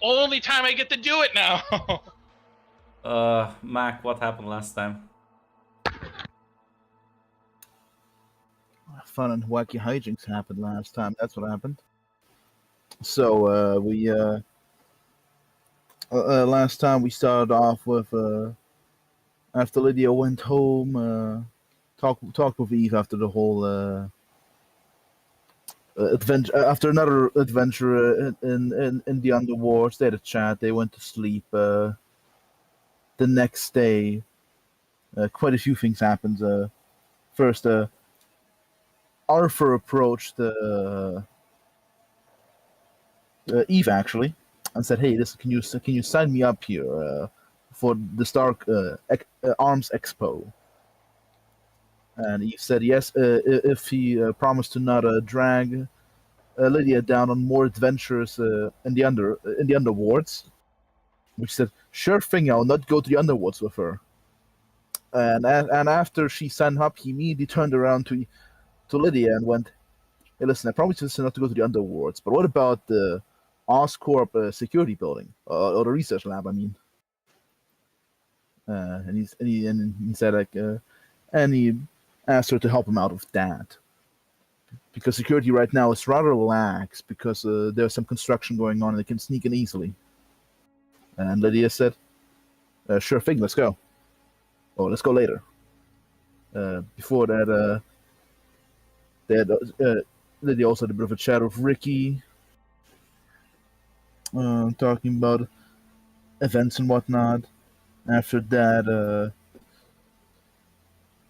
only time I get to do it now. Mac, what happened last time? Fun and wacky hijinks happened last time. That's what happened. So we last time we started off with after Lydia went home, talked with Eve after the whole adventure. After another adventure in the underworlds, they had a chat. They went to sleep. The next day, quite a few things happened. First, Arthur approached Eve actually, and said, "Hey, listen, can you sign me up here for the Stark Arms Expo?" And Eve said yes if he promised to not drag Lydia down on more adventures in the underworlds. Which said, "Sure thing, I'll not go to the underworlds with her." And after she signed up, he immediately turned around to Lydia and went, "Hey, listen, I promised you not to go to the underworlds, but what about the Oscorp security building or the research lab? I mean." And he said and he asked her to help him out with that because security right now is rather lax because there's some construction going on and they can sneak in easily. And Lydia said, "Sure thing, let's go. Oh, let's go later." Before that, Lydia also had a bit of a chat with Ricky, talking about events and whatnot. After that,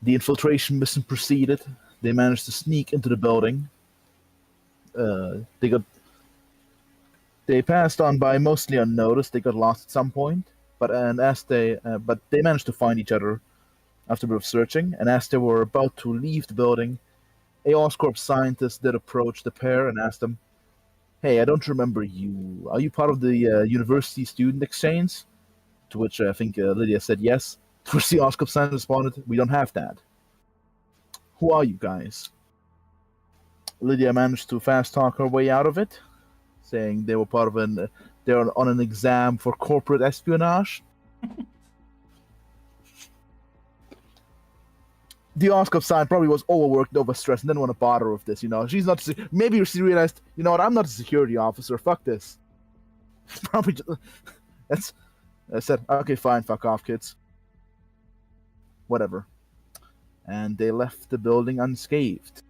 the infiltration mission proceeded. They managed to sneak into the building. They passed on by mostly unnoticed. They got lost at some point, but they managed to find each other after a bit of searching. And as they were about to leave the building, a Oscorp scientist did approach the pair and asked them, "Hey, I don't remember you. Are you part of the university student exchange?" To which I think Lydia said yes. To which the Oscorp scientist responded, "We don't have that. Who are you guys?" Lydia managed to fast talk her way out of it, saying they were part of they're on an exam for corporate espionage. The Oscorp sign probably was overworked, overstressed, and didn't want to bother with this. She's not. Maybe she realized, you know what? I'm not a security officer. Fuck this. Probably. That's. I said, okay, fine. Fuck off, kids. Whatever. And they left the building unscathed.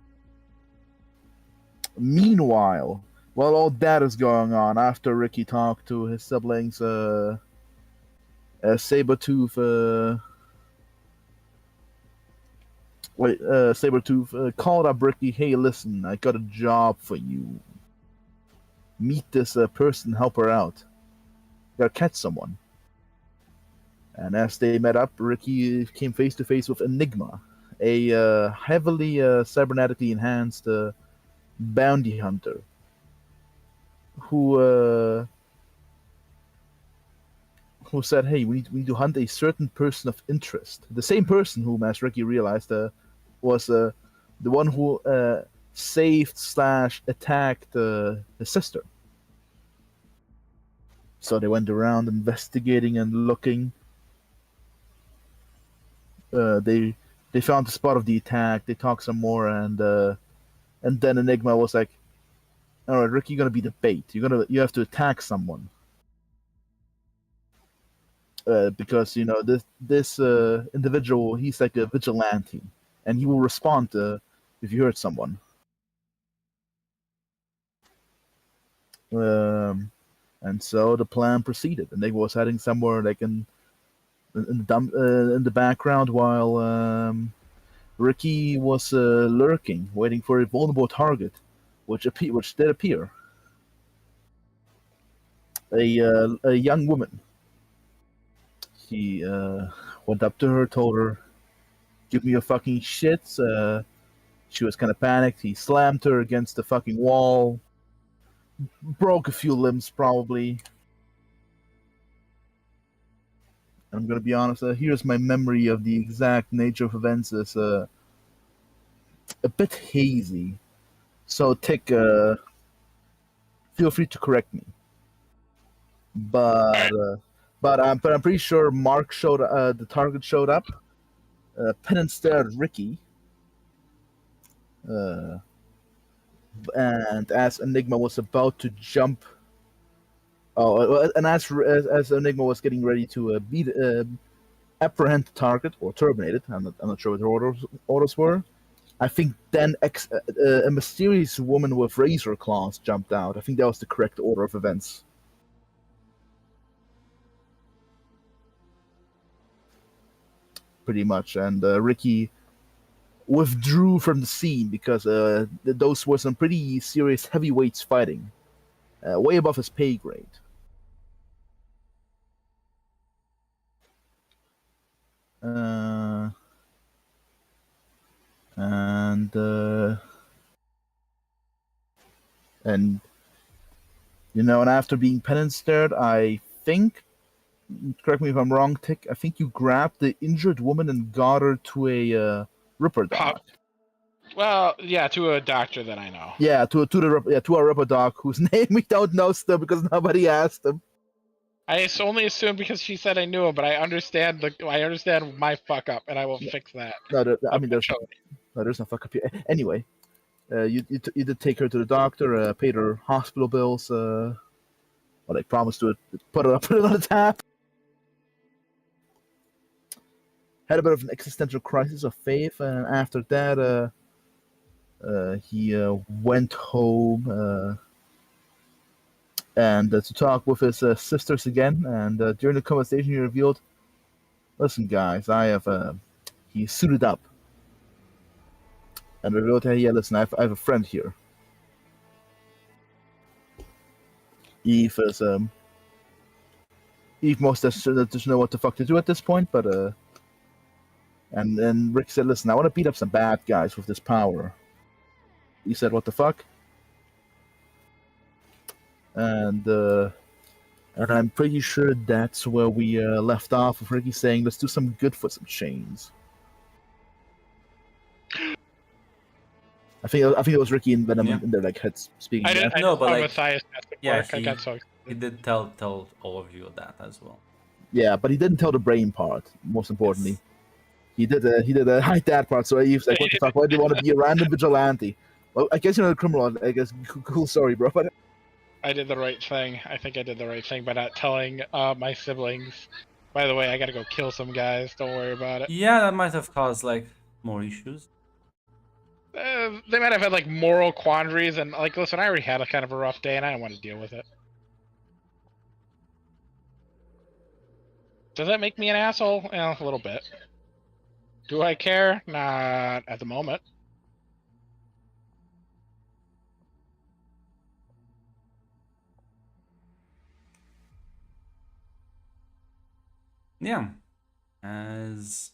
Meanwhile, while all that is going on, after Ricky talked to his siblings, Sabretooth. Sabretooth called up Ricky. "Hey, listen, I got a job for you. Meet this person, help her out. Gotta catch someone." And as they met up, Ricky came face to face with Enigma, a heavily cybernetically enhanced bounty hunter who said, "Hey, we need to hunt a certain person of interest." The same person whom, as Ricky realized, was the one who saved/attacked his sister. So they went around investigating and looking. They found the spot of the attack. They talked some more, and then Enigma was like, "All right, Ricky, you're gonna be the bait. You have to attack someone." Because this individual, he's like a vigilante, and he will respond if you hurt someone. And so the plan proceeded, and they was heading somewhere like in the background while Ricky was lurking, waiting for a vulnerable target, which did appear. A young woman. He went up to her, told her, "Give me your fucking shits." She was kind of panicked. He slammed her against the fucking wall, broke a few limbs probably. I'm gonna be honest. Here's my memory of the exact nature of events. Is a bit hazy, so Tick, feel free to correct me. but I'm pretty sure Mark showed the target showed up. Penance stared at Ricky, and as Enigma was about to jump, and as Enigma was getting ready to apprehend the target or terminate it, I'm not sure what the orders were. I think then a mysterious woman with razor claws jumped out. I think that was the correct order of events. Pretty much, and Ricky withdrew from the scene because those were some pretty serious heavyweights fighting, way above his pay grade. And you know, and after being penance-stared, I think, correct me if I'm wrong, Tick, I think you grabbed the injured woman and got her to a Ripper doc. Well, yeah, to a doctor that I know. Yeah, to a Ripper doc whose name we don't know still because nobody asked him. I only assumed because she said I knew him, but I understand my fuck up, and I will fix that. No, there's no fuck up here. Anyway, you did take her to the doctor, paid her hospital bills. Well, they promised to put it on the tap. Had a bit of an existential crisis of faith, and after that, he went home and to talk with his sisters again. And during the conversation, he revealed, "Listen, guys, I have." He suited up and revealed, "Hey, yeah, listen, I have a friend here." Eve is Eve most doesn't know what the fuck to do at this point, but and then Rick said, "Listen, I want to beat up some bad guys with this power." He said, "What the fuck?" And I'm pretty sure that's where we left off with Ricky saying, "Let's do some good for some chains." I think it was Ricky and Venom in their like heads speaking. I didn't know, but Matthias he did tell all of you that as well. Yeah, but he didn't tell the brain part. Most importantly, he did hide that part. So he was like, "What the fuck? Why do you want to be a random vigilante?" Well, I guess you're not a criminal. I guess cool story, bro. But I did the right thing. I think I did the right thing by not telling my siblings. By the way, I gotta go kill some guys. Don't worry about it. Yeah, that might have caused like more issues. They might have had like moral quandaries, and like, listen, I already had a kind of a rough day, and I don't want to deal with it. Does that make me an asshole? A little bit. Do I care? Not at the moment. Yeah, as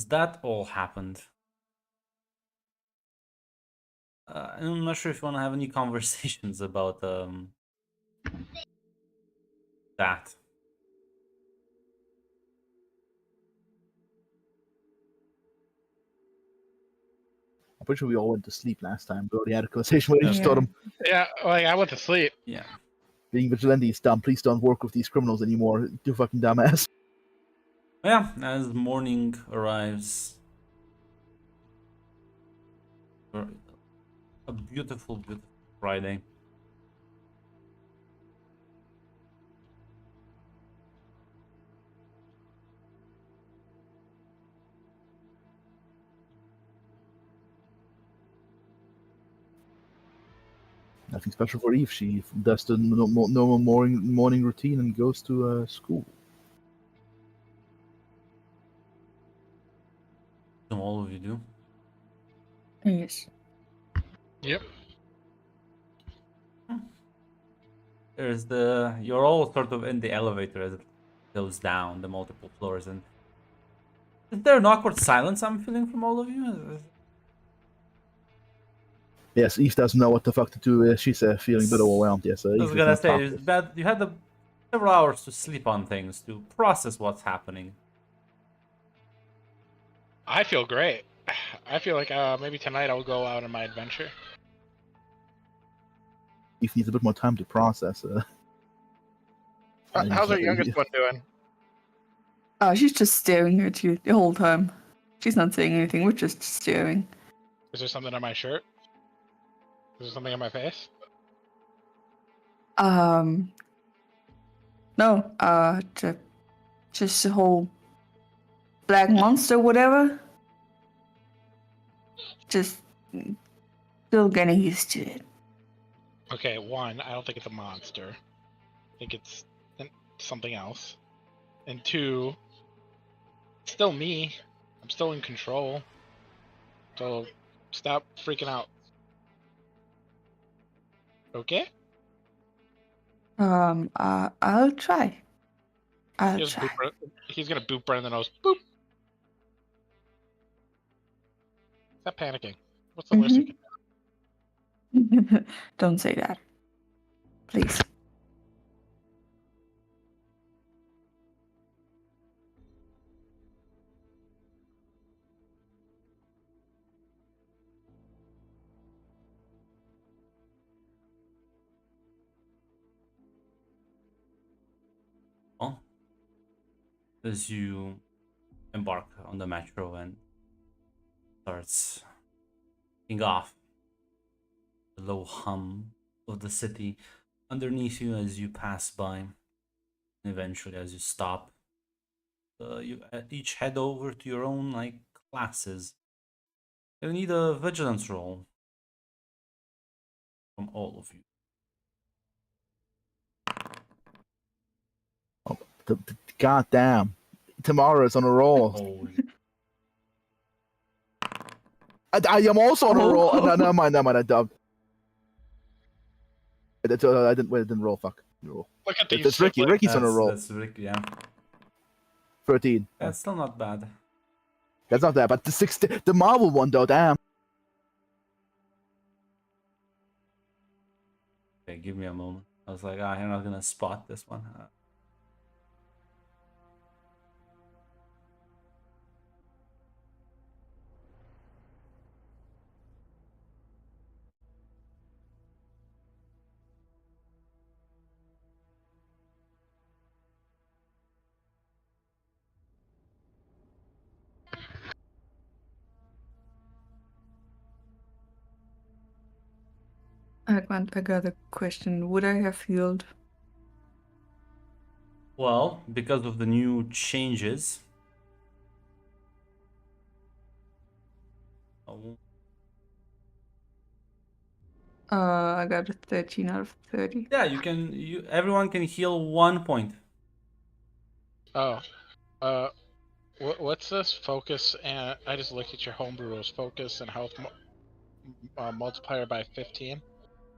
that all happened, I'm not sure if you want to have any conversations about that. I'm pretty sure we all went to sleep last time. We already had a conversation where you just told him, "Yeah, like I went to sleep." Yeah. Being vigilante is dumb. Please don't work with these criminals anymore. You fucking dumbass. Yeah, as morning arrives, a beautiful, beautiful Friday. Nothing special for Eve. She does the normal morning routine and goes to school. So all of you do? Yes. Yep. You're all sort of in the elevator as it goes down the multiple floors, and is there an awkward silence I'm feeling from all of you? Yes, Eve doesn't know what the fuck to do. She's feeling a bit overwhelmed. Yes, I was gonna say, it's bad. You had several hours to sleep on things, to process what's happening. I feel great. I feel like maybe tonight I'll go out on my adventure. He needs a bit more time to process. How's our youngest one doing? She's just staring at you the whole time. She's not saying anything. We're just staring. Is there something on my shirt? Is there something on my face? No. Just the whole black monster, whatever. Just still getting used to it. Okay, one, I don't think it's a monster. I think it's something else. And two, it's still me. I'm still in control. So stop freaking out. Okay? I'll try. I'll try. He's gonna boop right in the nose. Boop. Stop panicking. What's the worst you can do? Don't say that. Please. Well, as you embark on the metro and starts kicking off the low hum of the city underneath you as you pass by, and eventually as you stop, you each head over to your own like classes. You need a vigilance roll from all of you. Goddamn. Tomorrow's on a roll. Holy. I am also on a roll. No, never mind, I dubbed. I didn't roll. Fuck. Roll. Look at these. It's Ricky. siblings. Ricky's on a roll. That's Ricky, yeah. 13. That's still not bad. That's not that, but the Marvel one though, damn. Okay, give me a moment. I was like, you're not gonna spot this one. I got a question. Would I have healed? Well, because of the new changes. Oh, I got a 13 out of 30. yeah, you can. Everyone can heal 1 point. Oh. What's this? Focus and I just looked at your homebrew rules. Focus and health multiplier by 15.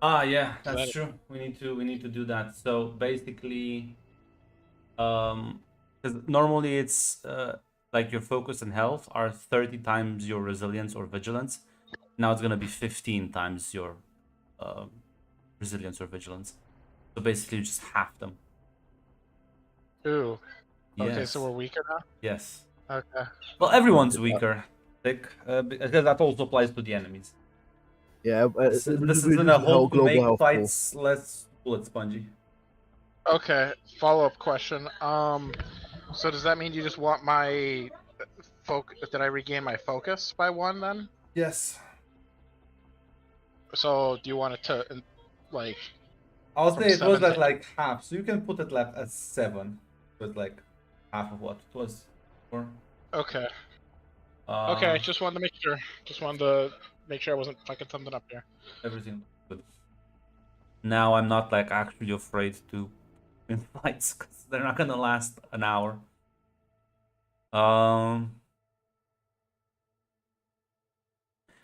Yeah, that's that- true. We need to do that. So basically, because normally it's like your focus and health are 30 times your resilience or vigilance. Now it's gonna be 15 times your resilience or vigilance. So basically, you just half them. Ooh. Okay, Yes. so we're weaker now? Yes. Okay. Well, everyone's weaker. Because that also applies to the enemies. Yeah. This isn't a hope to make fights less bullet spongy. Okay, follow-up question. So does that mean you just want my did I regain my focus by 1 then? Yes. So do you want it to like I'll From say it was 7 at to- like half, so you can put it like at 7. With like half of what it was before. okay. Okay, just wanted to make sure. Just wanted to make sure I wasn't fucking something up here. Everything good. Now I'm not like actually afraid to win fights because they're not gonna last an hour.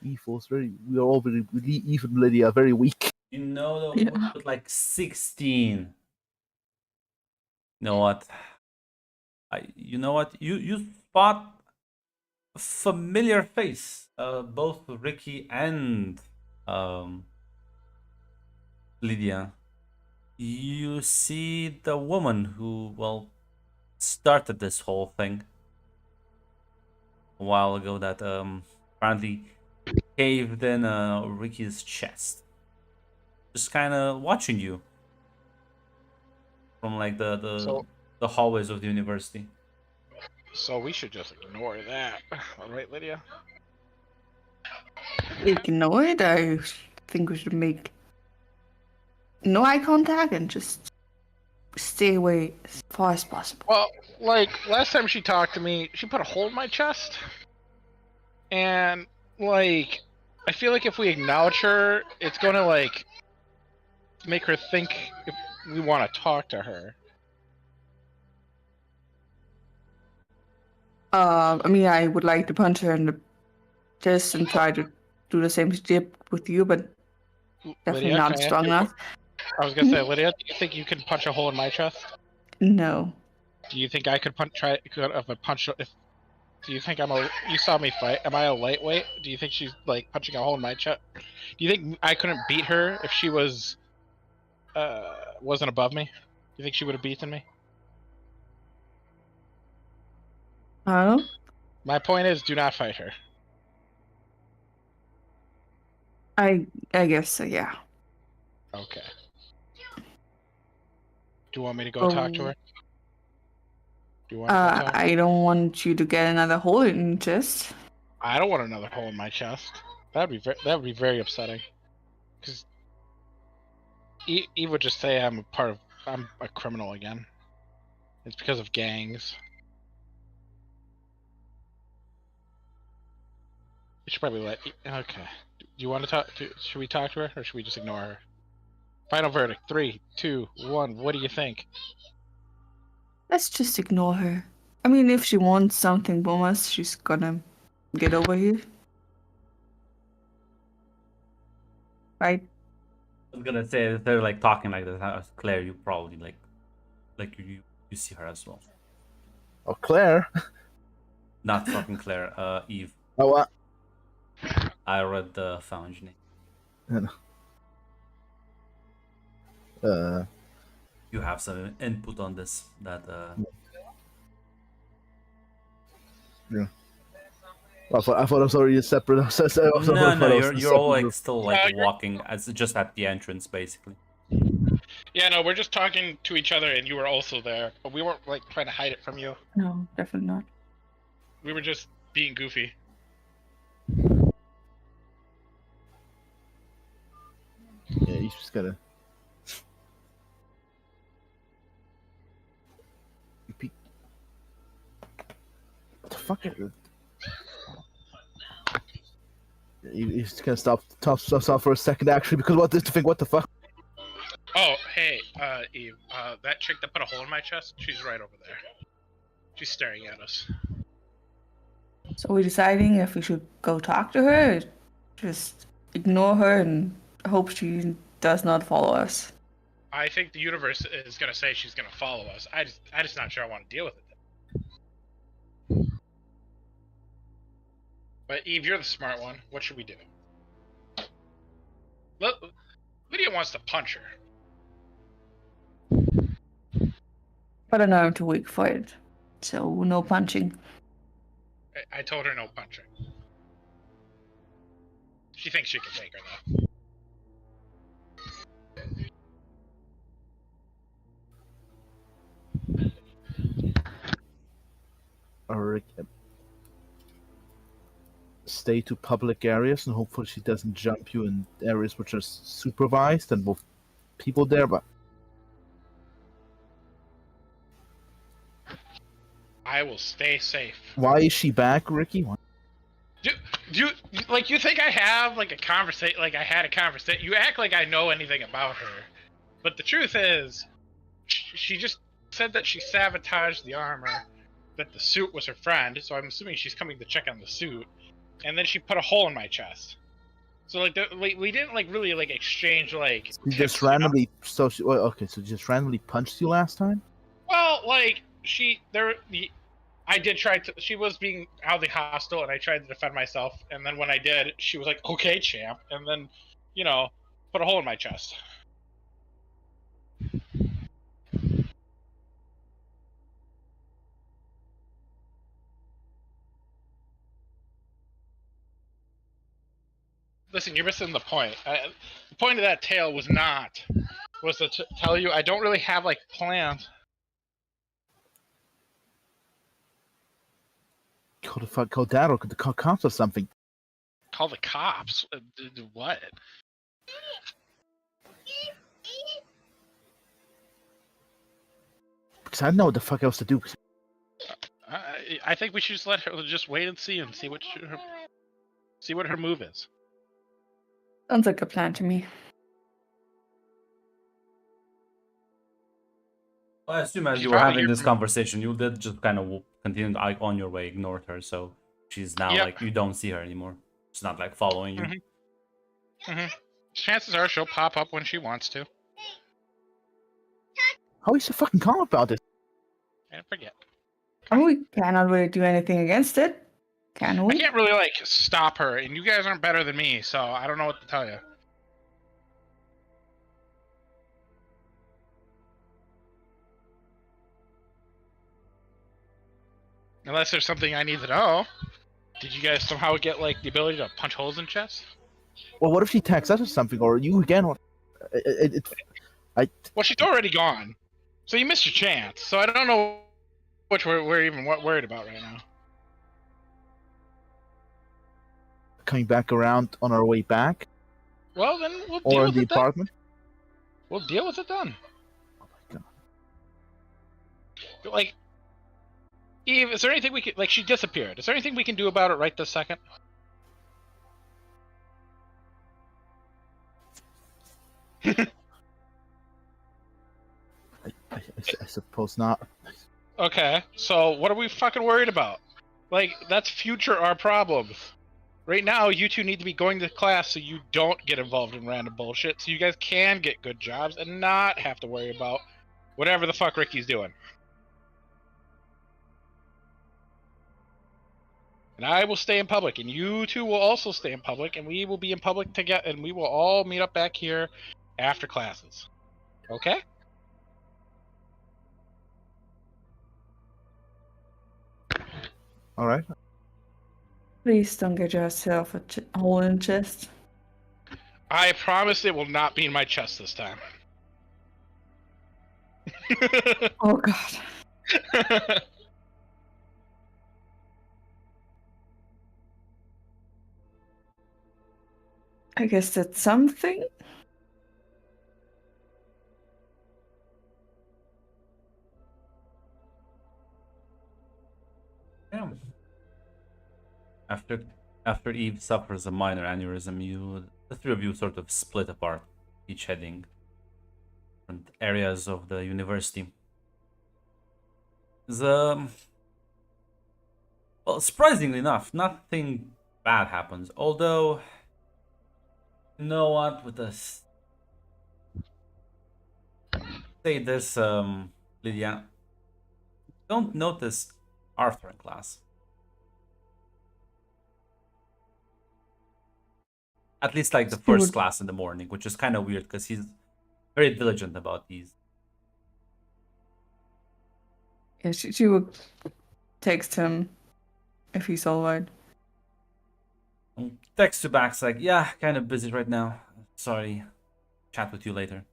E4's we are all very even Lydia very weak. You know, Yeah. with like 16. You know what? You spot a familiar face. Both Ricky and Lydia. You see the woman who started this whole thing a while ago that apparently caved in Ricky's chest. Just kind of watching you from like So- the hallways of the university. So we should just ignore that. All right, Lydia? Ignore it. I think we should make no eye contact and just stay away as far as possible. Well, like, last time she talked to me, she put a hole in my chest. And, like, I feel like if we acknowledge her, it's going to, like, make her think if we want to talk to her. I mean, I would like to punch her in the chest and try to do the same step with you, but definitely Lydia, not can I ask strong you a enough. I was gonna say, Lydia, do you think you can punch a hole in my chest? No. Do you think I could punch if? Do you think You saw me fight. Am I a lightweight? Do you think she's like punching a hole in my chest? Do you think I couldn't beat her if she wasn't above me? Do you think she would have beaten me? I don't know. My point is, do not fight her. I guess so, yeah. Okay. Do you want me to go talk to her? Do you want to go talk? I don't want you to get another hole in your chest. I don't want another hole in my chest. That would be very upsetting. Because Eve would just say I'm a criminal again. It's because of gangs. We should probably okay. Do you want to talk? Should we talk to her, or should we just ignore her? Final verdict: 3, 2, 1. What do you think? Let's just ignore her. I mean, if she wants something from us, she's gonna get over here. Right? I was gonna say if they're like talking like this, Claire, you probably like you see her as well. Oh, Claire. Not fucking Claire, Eve. Oh, what? I read the found name. You have some input on this that Yeah. I thought it was already separate. no, you're all like still like walking as just at the entrance basically. Yeah, no, we're just talking to each other, and you were also there, but we weren't like trying to hide it from you. No, definitely not. We were just being goofy. Yeah, you just gotta. What the fuck? You just gonna stop for a second, actually, because what this to think? What the fuck? Oh, hey, Eve. That chick that put a hole in my chest, she's right over there. She's staring at us. So we're deciding if we should go talk to her, or just ignore her and hope she does not follow us. I think the universe is gonna say she's gonna follow us. I just not sure I want to deal with it. But Eve, you're the smart one. What should we do? Lydia wants to punch her. But I know I'm too weak for it. So no punching. I told her no punching. She thinks she can take her though. Or stay to public areas and hopefully she doesn't jump you in areas which are supervised and with people there. But I will stay safe. why is she back, Ricky? Do you like you think I have like a conversation? Like I had a conversation. You act like I know anything about her, but the truth is, she just said that she sabotaged the armor, that the suit was her friend. So I'm assuming she's coming to check on the suit, and then she put a hole in my chest. So like, we didn't like really like exchange like. She just randomly so just randomly punched you last time. Well, like I did try to. She was being highly hostile, and I tried to defend myself. And then when I did, she was like, "Okay, champ," and then, put a hole in my chest. Listen, you're missing the point. The point of that tale was to tell you I don't really have like plans. Call Dad or call cops or something. Call the cops. What? Because I don't know what the fuck else to do. I think we should just let her just wait and see what her move is. Sounds like a plan to me. Well, I assume as She's you were probably having here this for- conversation, you did just kind of continue on your way, ignored her, so she's now Yep. like you don't see her anymore. She's not like following you. Mhm. Chances are she'll pop up when she wants to. How are you so fucking calm about this? And forget. And we cannot really do anything against it, can I we? can't really like stop her, and you guys aren't better than me, so I don't know what to tell you. Unless there's something I need to know. Did you guys somehow get like the ability to punch holes in chests? Well, what if she attacks us or something, or you again? Well, she's already gone, so you missed your chance. So I don't know which we're even worried about right now. Coming back around on our way back, Well, then we'll or deal in with the it then. apartment. We'll deal with it then. Oh my god! Like, Eve, is there anything we could like? She disappeared. Is there anything we can do about it right this second? I suppose not. Okay, so what are we fucking worried about? Like, that's future our problems. Right now, you two need to be going to class so you don't get involved in random bullshit, so you guys can get good jobs and not have to worry about whatever the fuck Ricky's doing. And I will stay in public, and you two will also stay in public, and we will be in public together, and we will all meet up back here after classes. Okay? All right. Please don't get yourself a hole in the chest. I promise it will not be in my chest this time. Oh god. I guess that's something. Yeah. After Eve suffers a minor aneurysm, the three of you sort of split apart, each heading different areas of the university. Well, surprisingly enough, nothing bad happens. Although, you know what? With us, say this, Lydia, don't notice Arthur in class. At least like the first class in the morning, which is kind of weird because he's very diligent about these. Yeah, she would text him if he's alright. Text you back's like, yeah, kind of busy right now. Sorry. Chat with you later.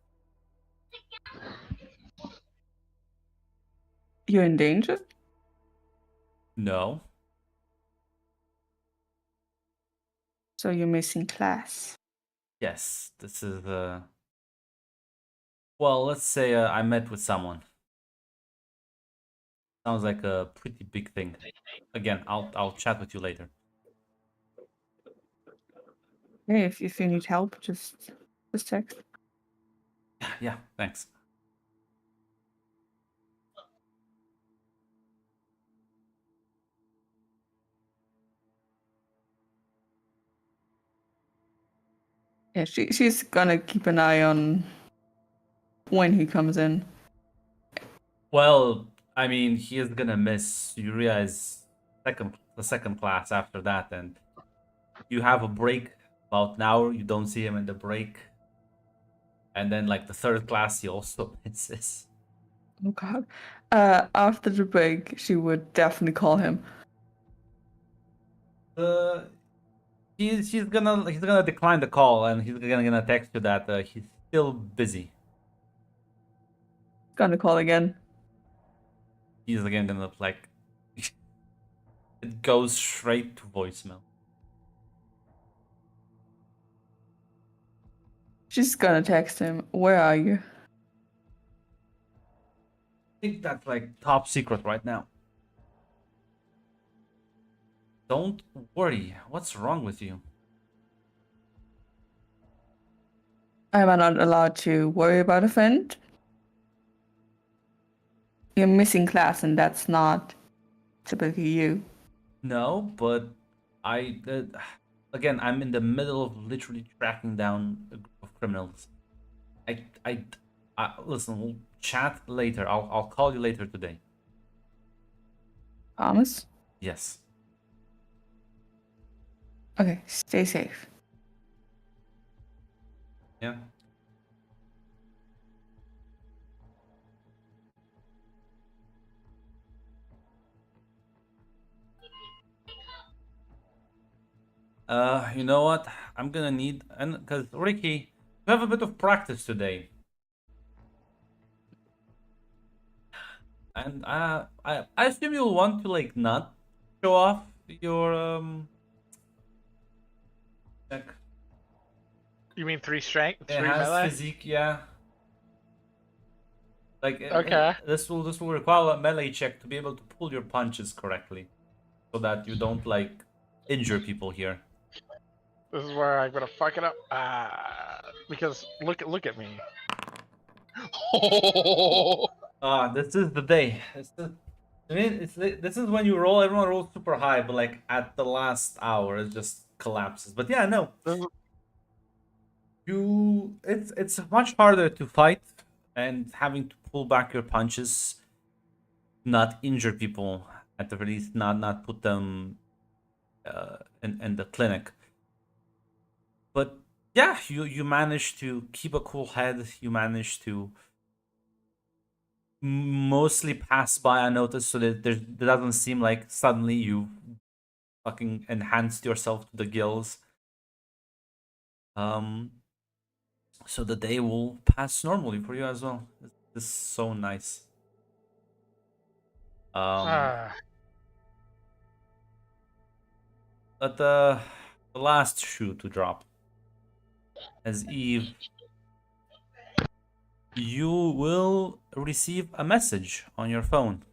You're in danger? No. So you're missing class. Yes, this is well, let's say I met with someone. Sounds like a pretty big thing. Again, I'll chat with you later. Hey, if you need help, just text. Yeah, thanks. Yeah, she's gonna keep an eye on when he comes in. Well, I mean, he is gonna miss. You realize the second class after that, and you have a break about an hour. You don't see him in the break, and then like the third class, he also misses. Oh god. After the He's gonna decline the call, and he's gonna text you that he's still busy. Gonna call again. He's again gonna like it goes straight to voicemail. She's gonna text him. Where are you? I think that's like top secret right now. Don't worry. What's wrong with you? Am I not allowed to worry about a friend? You're missing class, and that's not typically you. No, but again, I'm in the middle of literally tracking down a group of criminals. Listen, we'll chat later. I'll call you later today. Promise? Yes. Okay, stay safe. Yeah. You know what? I'm gonna need, and because Ricky, you have a bit of practice today, and I assume you'll want to like not show off your check. You mean 3 strength, 3 Enhanced melee? physique, yeah. Like Okay. this will require a melee check to be able to pull your punches correctly, so that you don't like injure people here. This is where I'm gonna fuck it up. Because look at me. This is the day. I mean, this is when you roll. Everyone rolls super high, but like at the last hour, it just collapses. But yeah, no. It's much harder to fight, and having to pull back your punches, not injure people at the very least, not put them in the clinic. But yeah, you manage to keep a cool head. You manage to mostly pass by unnoticed, so that there doesn't seem like suddenly you fucking enhanced yourself to the gills. So the day will pass normally for you as well. This is so nice. But the last shoe to drop, as Eve, you will receive a message on your phone.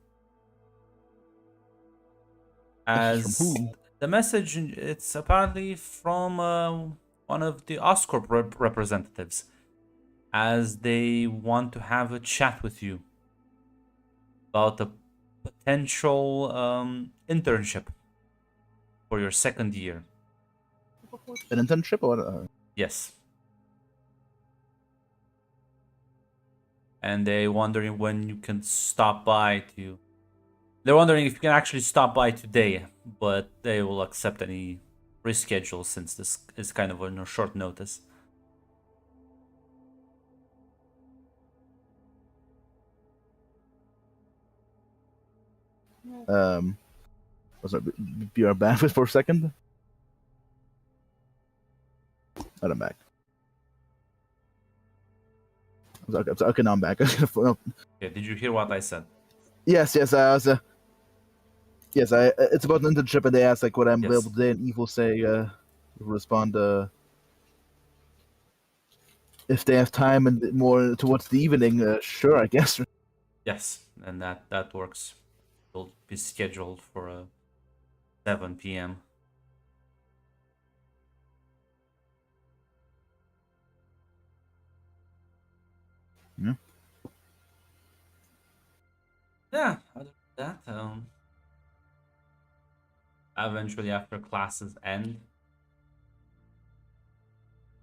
Message from who? The message, it's apparently from one of the Oscorp representatives, as they want to have a chat with you about a potential internship for your second year. An internship or? Yes. And they're wondering when you can stop by to... They're wondering if you can actually stop by today, but they will accept any reschedule since this is kind of on a short notice. Was it be our bandwidth for a second? And I'm back. Okay, now I'm back. Okay, did you hear what I said? Yes, I was. Yes, it's about an internship, and they asked like what I'm Yes. available today, and Eve will say, respond if they have time and more towards the evening. Sure, I guess. Yes, and that works. It'll be scheduled for 7 p.m. Yeah. Yeah, other than that, eventually after classes end,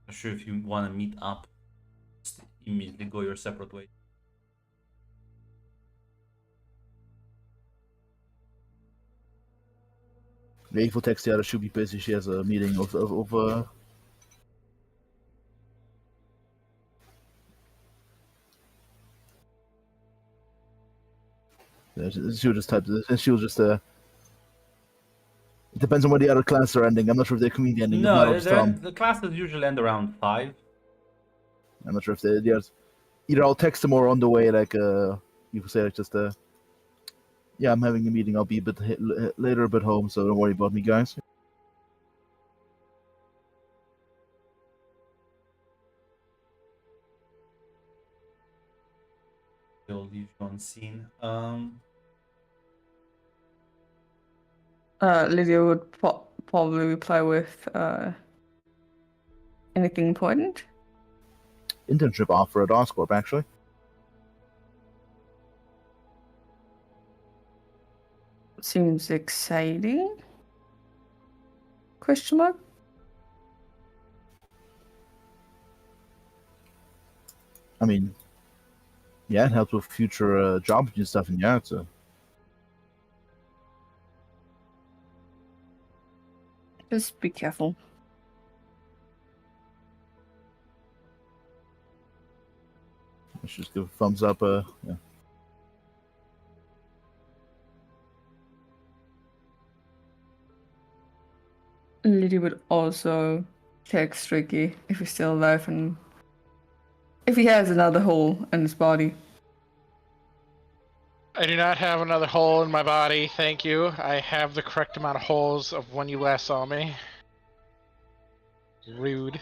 I'm sure if you want to meet up, just immediately go your separate ways. Eve will text the other. She'll be busy. She has a meeting of she'll just type this, and she'll just It depends on where the other classes are ending. I'm not sure if they're community ending. If not, I'll No, just tell them. the classes usually end around 5. I'm not sure if they either I'll text them or on the way, like you could say like just yeah, I'm having a meeting. I'll be a bit later, a bit home, so don't worry about me, guys. They'll leave you on scene. Lydia would probably reply with anything important. Internship offer at Oscorp, actually. Seems exciting. Question mark? I mean, yeah, it helps with future jobs and stuff, and yeah, it's a Just be careful. let's just give a thumbs up. Yeah. Lydia would also text Ricky if he's still alive and if he has another hole in his body. I do not have another hole in my body, thank you. I have the correct amount of holes of when you last saw me. Rude.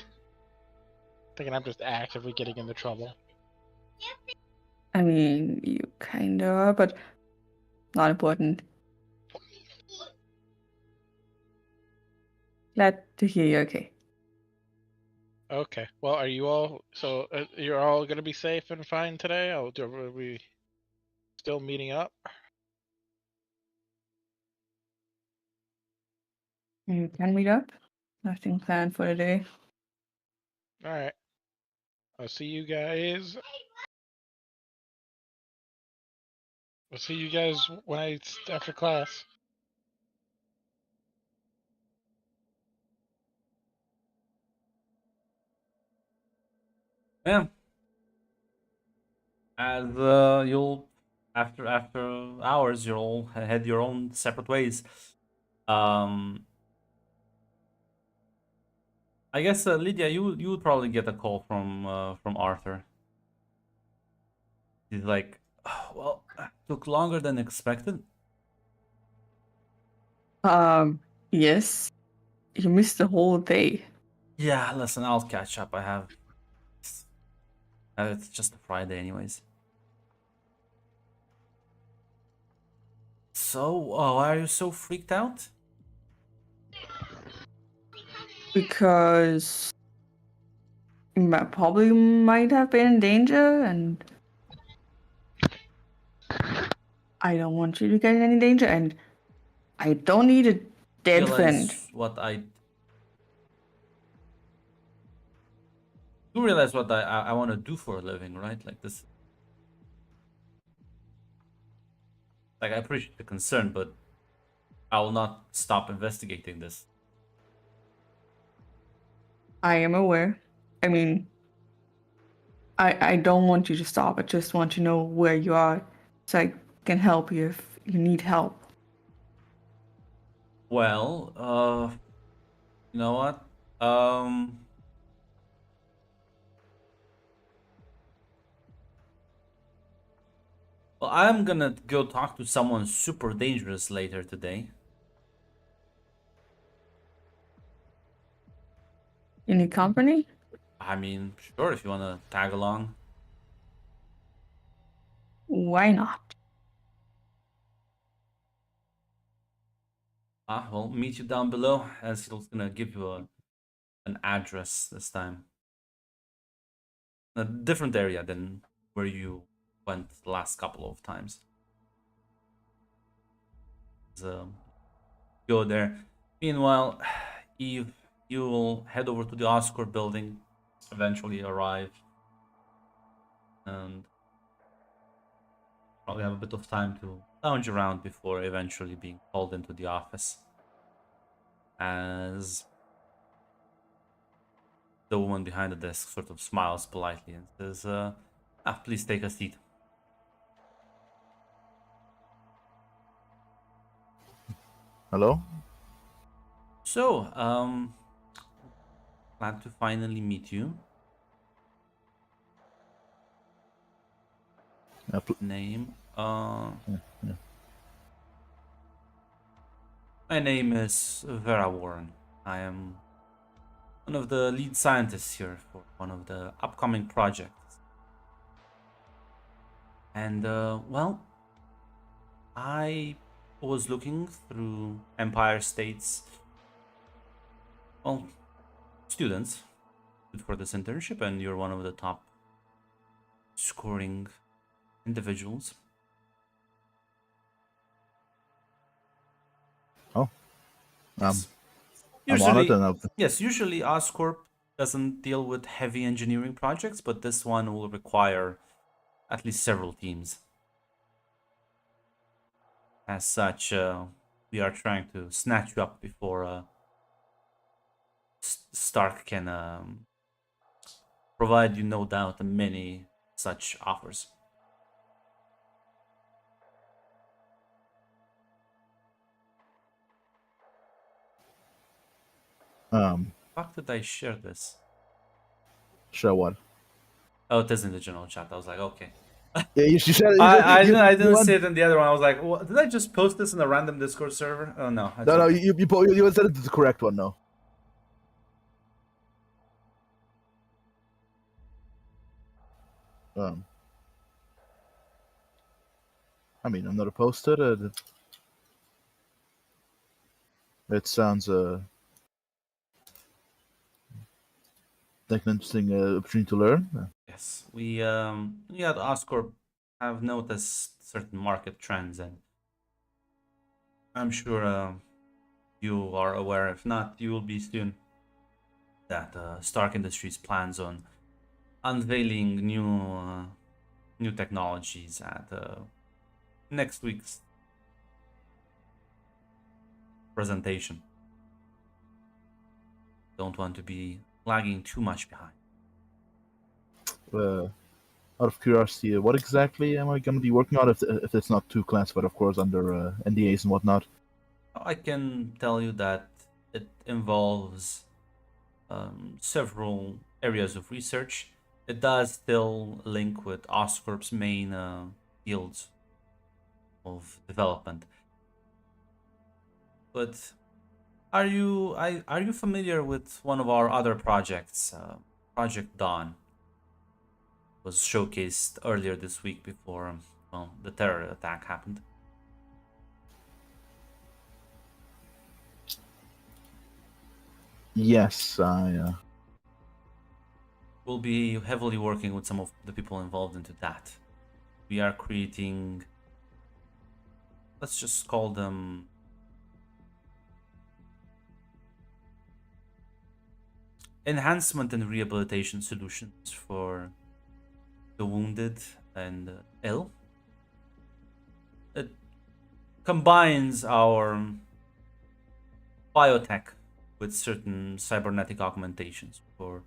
Thinking I'm just actively getting into trouble. I mean, you kinda are, but not important. Glad to hear you're okay. Okay. Well, are you all? So you're all gonna be safe and fine today? Are we still meeting up? You can meet up. Nothing planned for the day. All right. I'll see you guys. I'll see you guys when after class. Yeah. As you'll after hours, you'll all head your own separate ways. I guess Lydia, you would probably get a call from Arthur. He's like, "Oh, well, took longer than expected." Yes. You missed the whole day. Yeah, listen, I'll catch up. I have. It's just a Friday, anyways. So, why are you so freaked out? Because probably might have been in danger, and I don't want you to get in any danger, and I don't need a dead friend. You realize what I want to do for a living, right? Like this. Like, I appreciate the concern, but I will not stop investigating this. I am aware. I mean, I don't want you to stop. I just want to know where you are so I can help you if you need help. Well, you know what? Well, I'm gonna go talk to someone super dangerous later today. You need company? I mean, sure, if you wanna tag along. Why not? We'll meet you down below, as he's gonna give you an address this time. A different area than where you went the last couple of times. So, go there. Meanwhile, Eve, you will head over to the Oscorp building, eventually arrive, and probably have a bit of time to lounge around before eventually being called into the office. As the woman behind the desk sort of smiles politely and says, please take a seat. Hello? So, glad to finally meet you. Name? Yeah. My name is Vera Warren. I am one of the lead scientists here for one of the upcoming projects. And, well, I was looking through Empire State's, well, students for this internship, and you're one of the top scoring individuals. Oh, Yes. I'm honored, Usually, and yes, usually Oscorp doesn't deal with heavy engineering projects, but this one will require at least several teams. As such, we are trying to snatch you up before Stark can provide you, no doubt, many such offers. Fuck, did I share this? Share what? Oh, it is in the general chat. I was like, okay. Yeah, you said I you didn't went- see it in the other one. I was like, what? Did I just post this in a random Discord server? Oh no. No, you said it's the correct one. No. I mean, I'm not opposed to it. It sounds like an interesting opportunity to learn. Yes, we at Oscorp have noticed certain market trends, and I'm sure you are aware. If not, you will be soon. That Stark Industries plans on unveiling new technologies at next week's presentation. Don't want to be lagging too much behind. Out of curiosity, what exactly am I going to be working on if it's not too classified, of course, under NDAs and whatnot? I can tell you that it involves several areas of research. It does still link with Oscorp's main fields of development. But are you familiar with one of our other projects, Project Dawn? Was showcased earlier this week before the terror attack happened. Yes, I. We'll be heavily working with some of the people involved into that. We are creating, let's just call them enhancement and rehabilitation solutions for the wounded and ill. It combines our biotech with certain cybernetic augmentations for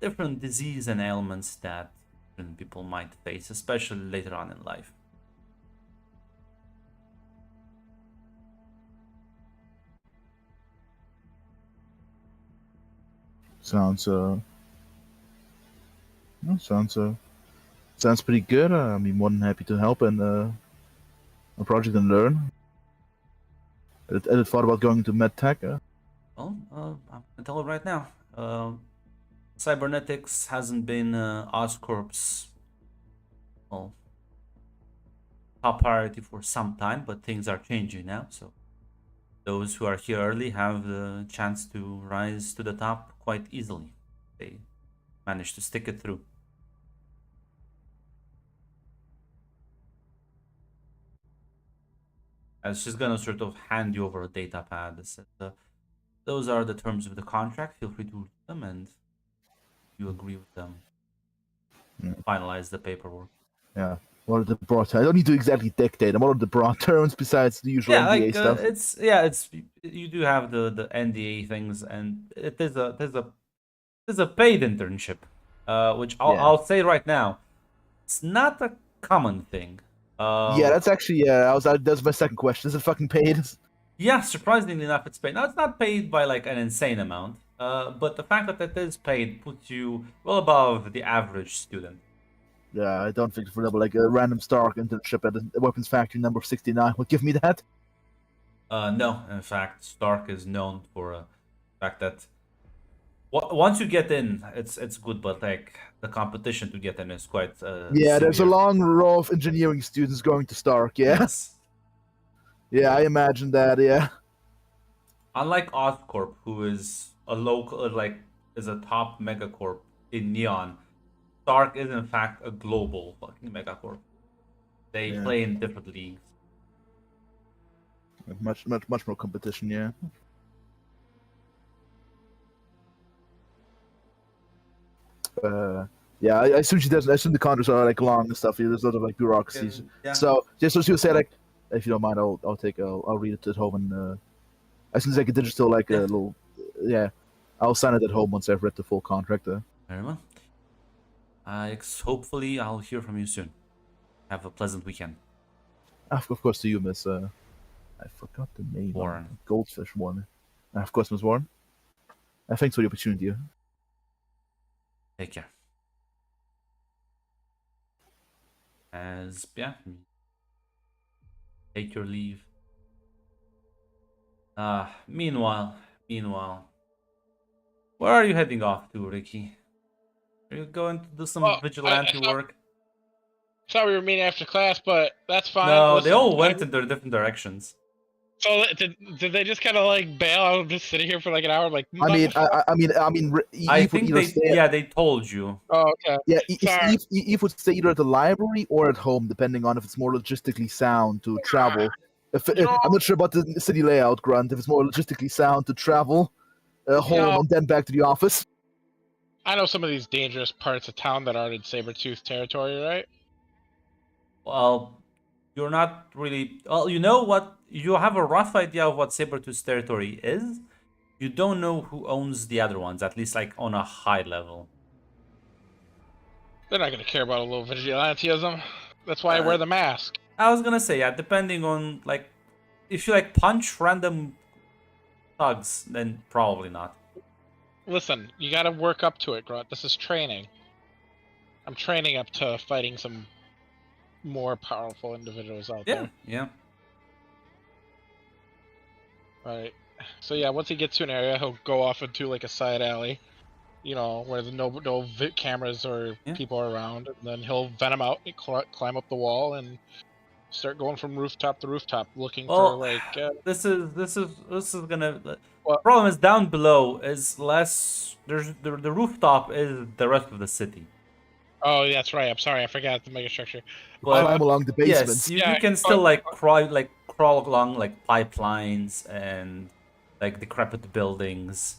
different disease and ailments that different people might face, especially later on in life. Sounds sounds pretty good. I'd be more than happy to help in a project and learn. I thought about going into medtech. Well, I'm gonna tell it right now. Cybernetics hasn't been Oscorp's top priority for some time, but things are changing now. So those who are here early have the chance to rise to the top quite easily. They manage to stick it through. She's gonna sort of hand you over a data pad that says, those are the terms of the contract. Feel free to read them, and you agree with them. Finalize the paperwork. Yeah. What are the broad terms? I don't need to exactly dictate them. What are the broad terms besides the usual NDA stuff? It's you do have the NDA things, and there's a paid internship, which I'll say right now, it's not a common thing. Yeah, that's actually that's my second question. Is it fucking paid? Yeah, surprisingly enough, it's paid. Now, it's not paid by like an insane amount, but the fact that it is paid puts you well above the average student. Yeah, I don't think, for example, like a random Stark internship at a weapons factory number 69 would give me that. No, in fact, Stark is known for the fact that once you get in, it's good, but like the competition to get in is quite Yeah, there's a severe. long row of engineering students going to Stark, yeah. Yes. Yeah, I imagine that, yeah. Unlike Oscorp, who is a local, is a top megacorp in Neon, Stark is in fact a global fucking megacorp. They Yeah. play in different leagues. Much more competition, yeah. Yeah, I assume she doesn't. I assume the contracts are like long and stuff. There's a lot of like bureaucracies. Yeah. So just so she would say, like, if you don't mind, I'll read it at home, and as soon as I get digital, like Yeah. a little, yeah, I'll sign it at home once I've read the full contract. Very well. Hopefully, I'll hear from you soon. Have a pleasant weekend. Of course, to you, Miss. I forgot the name. Warren. Goldfish Warren. Of course, Miss Warren. Thanks for the opportunity. Take care. Take your leave. Meanwhile, where are you heading off to, Ricky? Are you going to do some Well, vigilante I work? thought we were meeting after class, but that's fine. No, Listen, they all went in their different directions. So did they just kind of like bail out of just sitting here for like an hour? Like, I mean, I Eve would think either stay. they told you. oh, okay. Yeah, Sorry. Eve would stay either at the library or at home, depending on if it's more logistically sound to travel. I'm not sure about the city layout, Grunt. If it's more logistically sound to travel home No. and then back to the office. I know some of these dangerous parts of town that aren't in Sabretooth territory, right? Well, you're not really. Well, you know what? You have a rough idea of what Sabretooth's territory is. You don't know who owns the other ones, at least like on a high level. They're not gonna care about a little vigilantism. That's why I wear the mask. I was gonna say, yeah, depending on like, if you like punch random thugs, then probably not. Listen, you gotta work up to it, Grunt. This is training. I'm training up to fighting some more powerful individuals out there. Yeah. Right. So yeah, once he gets to an area, he'll go off into like a side alley, where there's no cameras or Yeah. people are around, and then he'll venom out and climb up the wall and start going from rooftop to rooftop, looking for Well, like. this is gonna. What? Problem is down below is less. There's the rooftop is the rest of the city. Oh, that's right. I'm sorry, I forgot the megastructure. But Climb along the yes, basements. you Yeah, can still crawl along like pipelines and like decrepit buildings.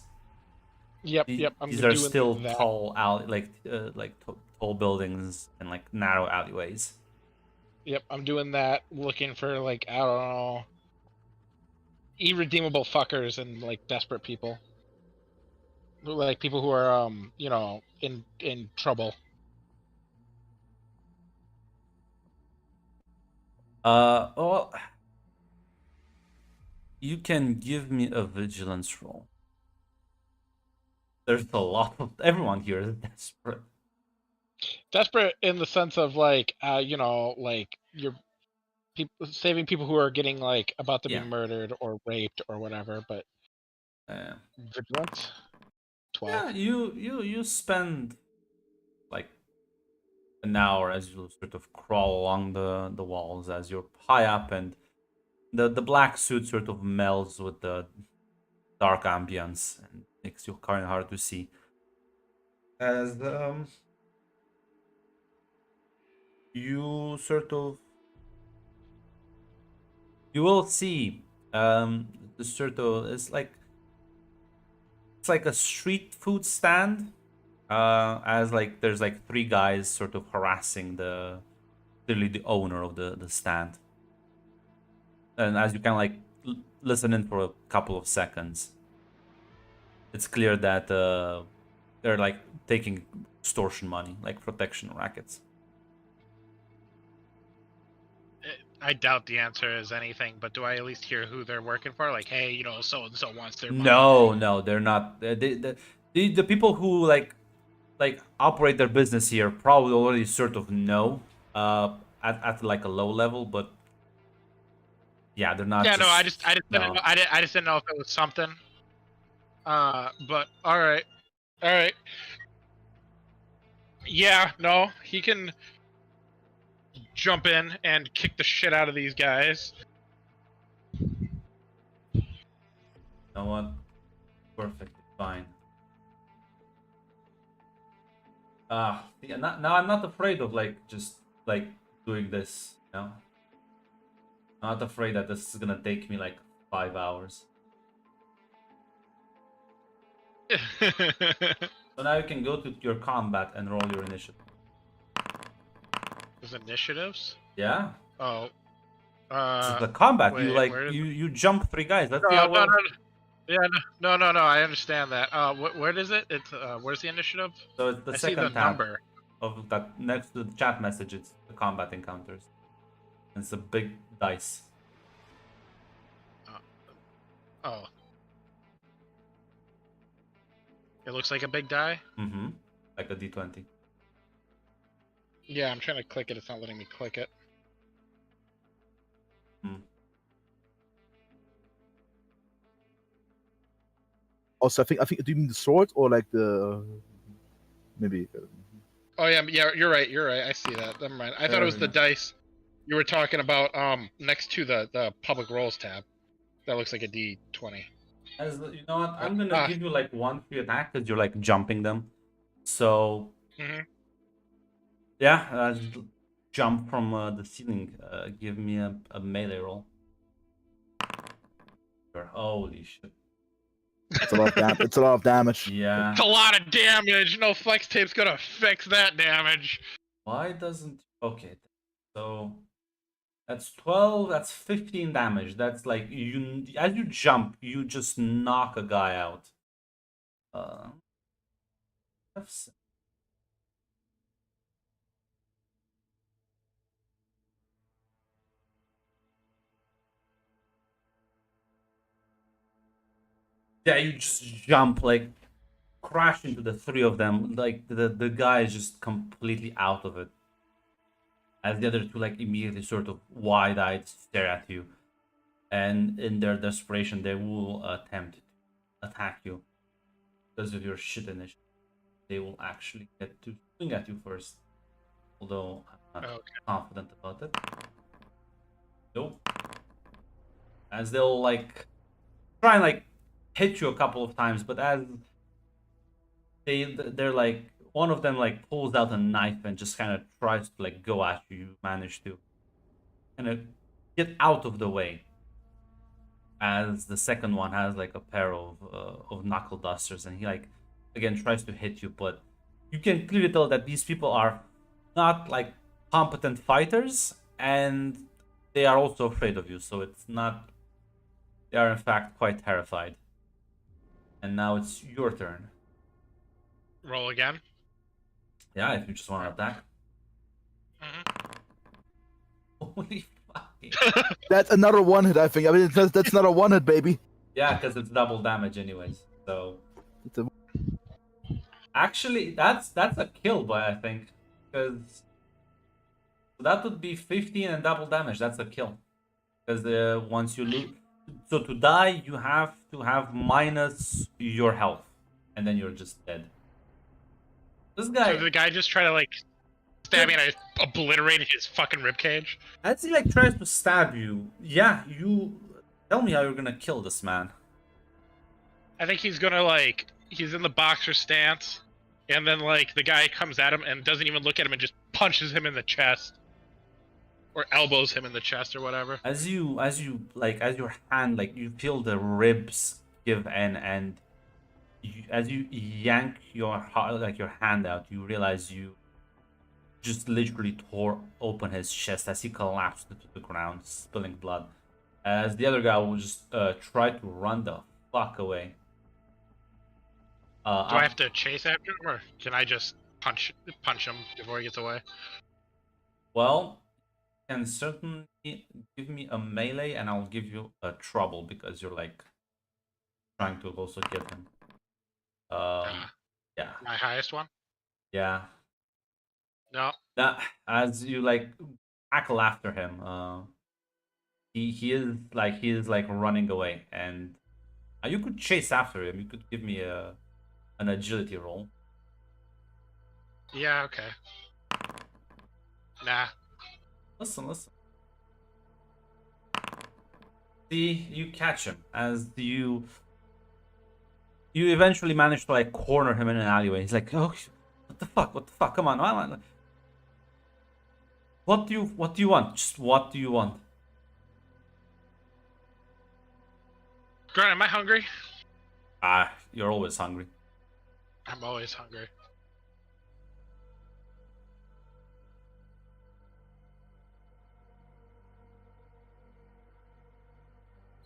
Yep. I'm These doing are still that. tall tall buildings and like narrow alleyways. Yep, I'm doing that. Looking for like, I don't know, irredeemable fuckers and like desperate people, like people who are in trouble. Well, you can give me a vigilance roll. There's a lot of everyone here is desperate. Desperate in the sense of like like you're saving people who are getting like about to Yeah. be murdered or raped or whatever, but vigilant. 12. Yeah, you spend like an hour as you sort of crawl along the walls as you're high up, and the black suit sort of melds with the dark ambience and makes you kind of hard to see. As you sort of you will see the sort of it's like a street food stand, as like there's like three guys sort of harassing clearly the owner of the stand, and as you can like listen in for a couple of seconds, it's clear that they're like taking extortion money, like protection rackets. I doubt the answer is anything, but do I at least hear who they're working for? Like, hey, you know, so and so wants their money. No, they're not. The people who like operate their business here probably already sort of know at like a low level, but yeah, they're not Yeah, no, I just just didn't no. know. I just didn't know if it was something. But all right, all right. Yeah, no, he can jump in and kick the shit out of these guys. You know what? Perfectly fine. Yeah, now I'm not afraid of like just like doing this, you know? I'm not afraid that this is gonna take me like 5 hours. So now you can go to your combat and roll your initiative. There's initiatives. Yeah? Oh, This is the combat. You wait, like where is you jump 3 guys. Let's see No, how no, well. no, yeah, no. I understand that. Where is it? It's where's the initiative? So it's the I see the second tab number. of that next to the chat message. It's the combat encounters. It's a big dice. Oh, it looks like a big die. Mm-hmm. Like a D20. Yeah, I'm trying to click it. It's not letting me click it. Also, I think do you mean the sword or like the maybe? Oh yeah, you're right. You're right. I see that. Never mind. I thought it was the dice you were talking about. Next to the public roles tab. That looks like a D20. You know what? I'm gonna give you like 1 free attack because you're like jumping them. So yeah, just jump from the ceiling. Give me a melee roll. Holy shit! It's a lot of it's a lot of damage. Yeah. It's a lot of damage. No flex tape's gonna fix that damage. Why doesn't? Okay, so that's 12. That's 15 damage. That's like you as you jump, you just knock a guy out. That's- Yeah, you just jump like crash into the 3 of them. Like the guy is just completely out of it. As the other 2 like immediately sort of wide-eyed stare at you, and in their desperation they will attempt to attack you because of your shit initiative. They will actually get to swing at you first, although I'm not confident about it. Nope. As they'll like try and like hit you a couple of times, but as they're like one of them like pulls out a knife and just kind of tries to like go at you. You manage to kind of get out of the way. As the second one has like a pair of knuckle dusters, and he like again tries to hit you, but you can clearly tell that these people are not like competent fighters, and they are also afraid of you. So it's not. They are in fact quite terrified. And now it's your turn. Roll again. Yeah, if you just want to attack. Holy fucking. That's another one hit, I think. I mean, that's not a one hit, baby. Yeah, because it's double damage anyways. So It's a... actually, that's a kill, boy. I think because that would be 15 and double damage. That's a kill because once you lose, so to die you have to have minus your health, and then you're just dead. This guy. So the guy just tried to like stab me and I obliterated his fucking ribcage. As he like tries to stab you, yeah, you tell me how you're gonna kill this man. I think he's gonna like he's in the boxer stance, and then like the guy comes at him and doesn't even look at him and just punches him in the chest. Or elbows him in the chest or whatever. As your hand like you feel the ribs give in, and as you yank your hand out, you realize you just literally tore open his chest as he collapsed to the ground, spilling blood. As the other guy will just try to run the fuck away. Do I have to chase after him, or can I just punch him before he gets away? Well, can certainly give me a melee, and I'll give you a trouble because you're like trying to also get him. Yeah, My highest one? yeah. No. That as you like tackle after him, he is like running away, and you could chase after him. You could give me an agility roll. Yeah, okay. Nah. Listen. See, you catch him as you eventually manage to like corner him in an alleyway. He's like, "Oh, what the fuck? What the fuck? Come on. What do you want? Just what do you want?" Grant, am I hungry? Ah, you're always hungry. I'm always hungry.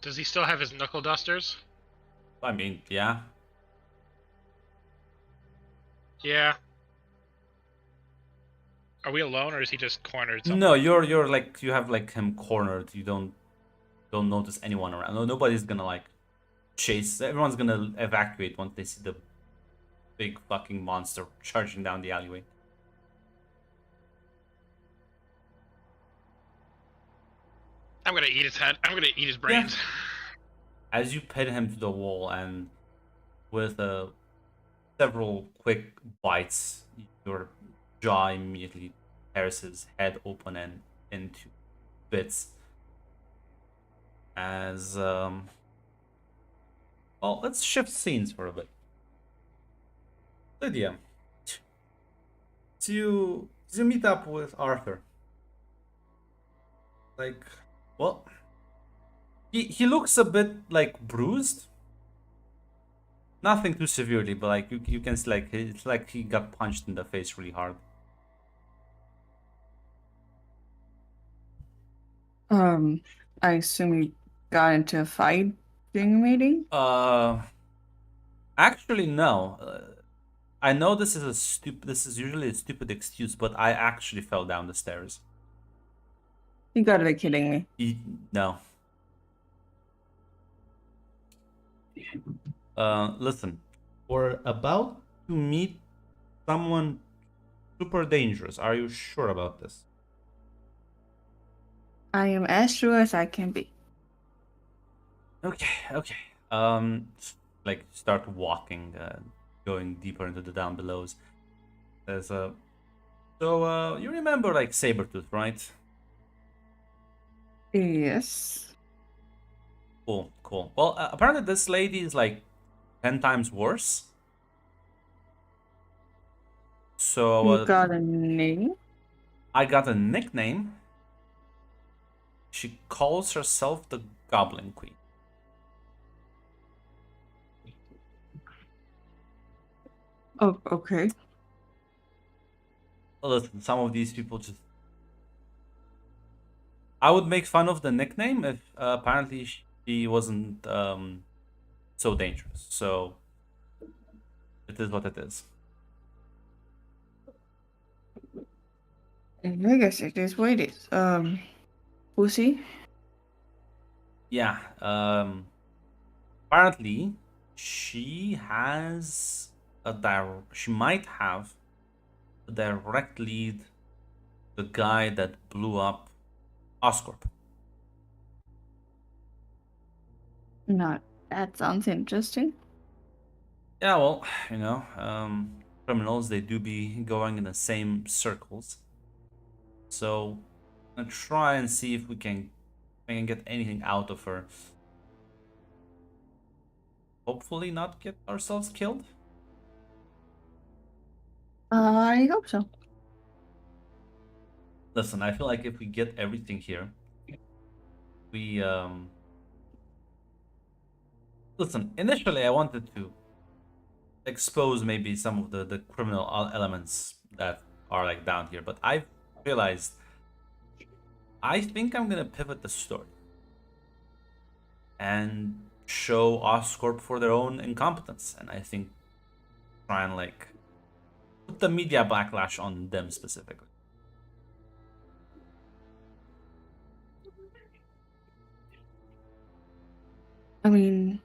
Does he still have his knuckle dusters? I mean, yeah. Yeah. Are we alone, or is he just cornered somewhere? No, you're like you have like him cornered. You don't notice anyone around. No, nobody's gonna like chase. Everyone's gonna evacuate once they see the big fucking monster charging down the alleyway. I'm gonna eat his head. I'm gonna eat his brains. As you pin him to the wall, and with several quick bites, your jaw immediately tears his head open and into bits. As well, let's shift scenes for a bit. Lydia, to meet up with Arthur. Like, well, he looks a bit like bruised. Nothing too severely, but like you can see like it's like he got punched in the face really hard. I assume you got into a fight during the meeting? Actually no. I know this is this is usually a stupid excuse, but I actually fell down the stairs. You gotta be kidding me. No. Listen, we're about to meet someone super dangerous. Are you sure about this? I am as sure as I can be. Okay. Like start walking, going deeper into the down belows. There's a. So you remember like Sabretooth, right? Yes. Cool. Well, apparently this lady is like 10 times worse. So You got a name? I got a nickname. She calls herself the Goblin Queen. Oh, okay. Listen, some of these people just. I would make fun of the nickname if apparently she wasn't so dangerous. So it is what it is. I guess it is what it is. Who's he? Yeah. Apparently, she has she might have a direct lead. The guy that blew up Oscorp. Not. That sounds interesting. Yeah, well, criminals, they do be going in the same circles. So, I'm gonna try and see if we can get anything out of her. Hopefully not get ourselves killed. I hope so. Listen, I feel like if we get everything here, we listen, initially I wanted to expose maybe some of the criminal elements that are like down here, but I've realized I think I'm gonna pivot the story and show Oscorp for their own incompetence, and I think try and like put the media backlash on them specifically. I mean,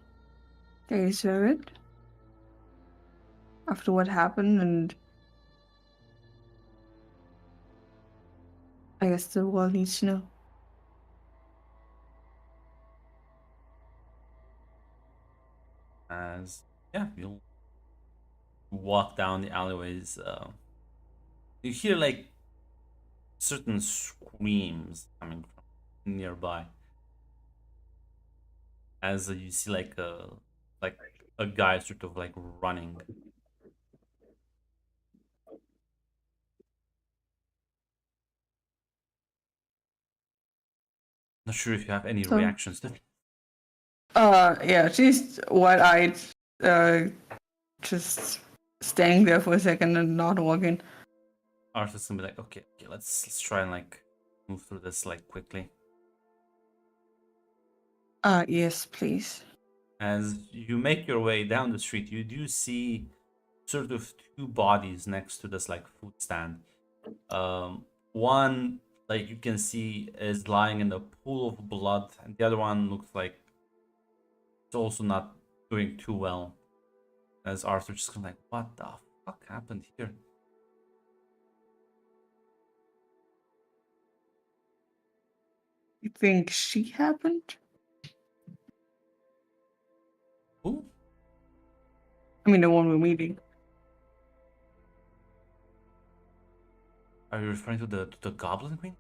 they deserve it after what happened, and I guess the world needs to know. As yeah, you'll walk down the alleyways. You hear like certain screams coming from nearby. As you see like a guy sort of like running. Not sure if you have any So, reactions to. yeah, she's wide-eyed, just staying there for a second and not walking. Arthur's gonna be like, okay, let's try and like move through this like quickly. Yes, please. As you make your way down the street, you do see sort of two bodies next to this like food stand. One like you can see is lying in a pool of blood, and the other one looks like it's also not doing too well. As Arthur just kind of like, what the fuck happened here? You think she happened? Who? I mean, the one we're meeting. Are you referring to the Goblin Queen?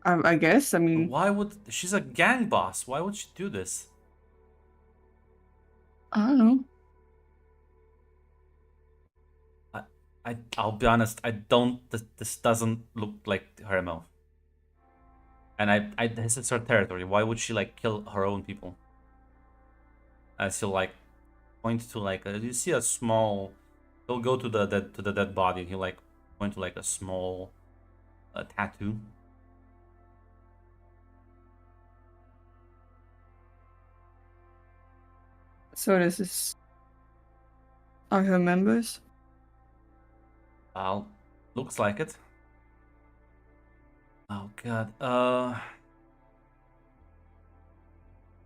I guess. I mean, Why would she's a gang boss? Why would she do this? I don't know. I'll be honest. I don't. This doesn't look like her MO. And this is her territory. Why would she like kill her own people? As he'll like point to like you see a small. He'll go to the dead body and he'll like point to like a small tattoo. So this is are her members? Well, looks like it. Oh god.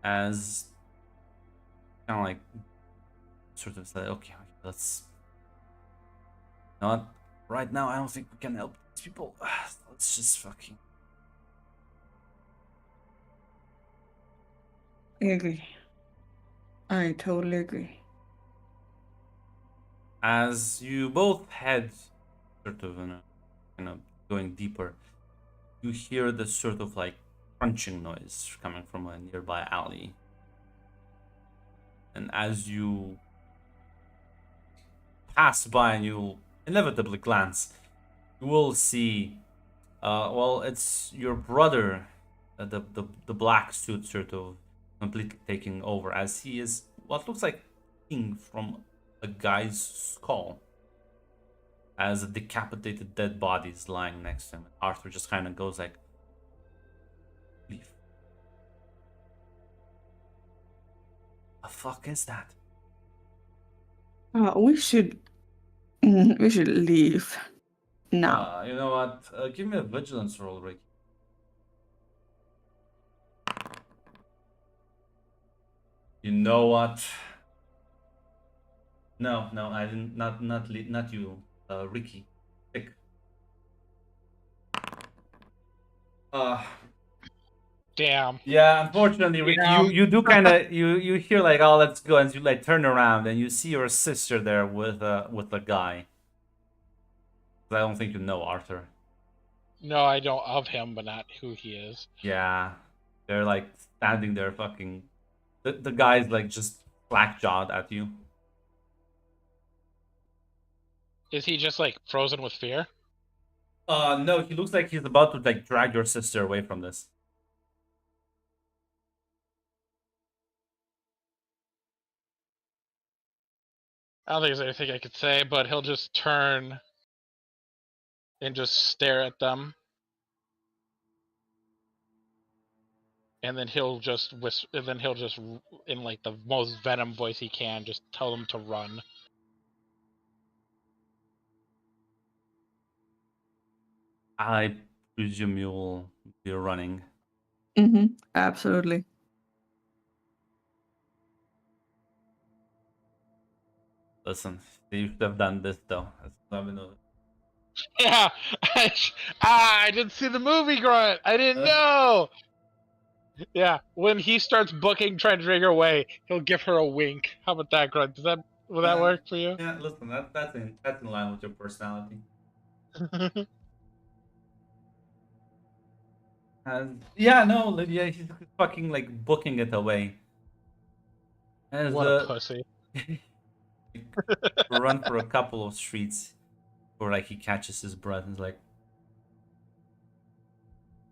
As kind of like sort of say, okay, let's not right now. I don't think we can help these people. Let's just fucking. I agree. I totally agree. As you both head sort of going deeper, you hear this sort of like crunching noise coming from a nearby alley. And as you pass by and you inevitably glance, you will see well, it's your brother, the black suit sort of completely taking over as he is what looks like king from a guy's skull. As a decapitated dead body is lying next to him, Arthur just kind of goes like, "Leave." The fuck is that? We should leave now. You know what? Give me a vigilance roll, Rick. You know what? No, I didn't. Not you, Ricky. Pick. Damn. Yeah, unfortunately, Ricky, Yeah. you do kind of you hear like, oh, let's go, and you like turn around and you see your sister there with a guy. I don't think you know Arthur. No, I don't of him, but not who he is. Yeah, they're like standing there, fucking. The guy's like just slack jawed at you. Is he just like frozen with fear? No, he looks like he's about to like drag your sister away from this. I don't think there's anything I could say, but he'll just turn and just stare at them. And then he'll just whisper, and then he'll just, in like the most venom voice he can, just tell them to run. I presume you'll be running. Mm-hmm. Absolutely. Listen, you should have done this though. Let me know. Yeah, I didn't see the movie, Grunt. I didn't know. Yeah, when he starts booking, trying to drag her away, he'll give her a wink. How about that, Grunt? Will that work for you? Yeah, listen, that's in line with your personality. And yeah, no, Lydia, he's fucking like booking it away. As What a pussy. run for a couple of streets, or like he catches his breath and is like,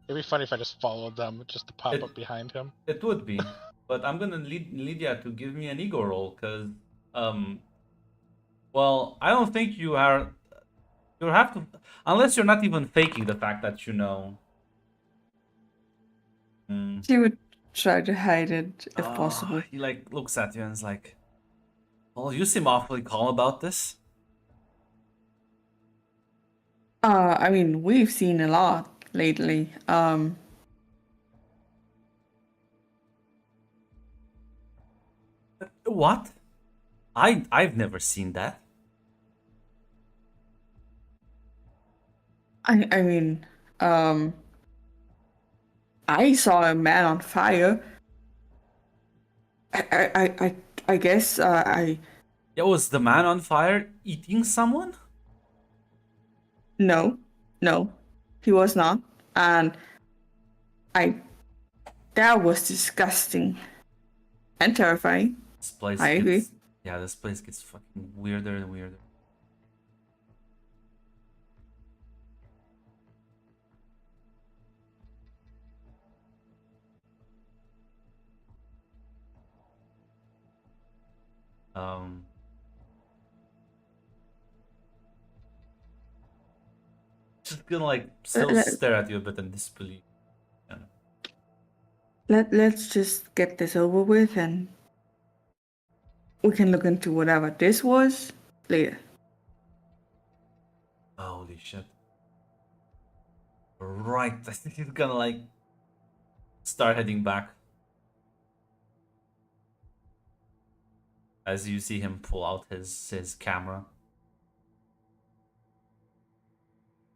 It'd be funny if I just followed them, just to pop It- up behind him. it would be, but I'm gonna need Lydia to give me an ego roll because, well, I don't think you are. You have to, unless you're not even faking the fact that you know. Hmm. She would try to hide it if possible. He like looks at you and is like, "Well, you seem awfully calm about this." I mean, we've seen a lot lately. What? I've never seen that. I mean, I saw a man on fire. I guess Yeah, was the man on fire eating someone? no, he was not, and that was disgusting and terrifying. This place I agree. gets, yeah, this place gets fucking weirder and weirder. Um, just gonna like still let- stare at you a bit in disbelief. Let's just get this over with, and we can look into whatever this was later. Holy shit. Right, I think he's gonna like start heading back. As you see him pull out his camera.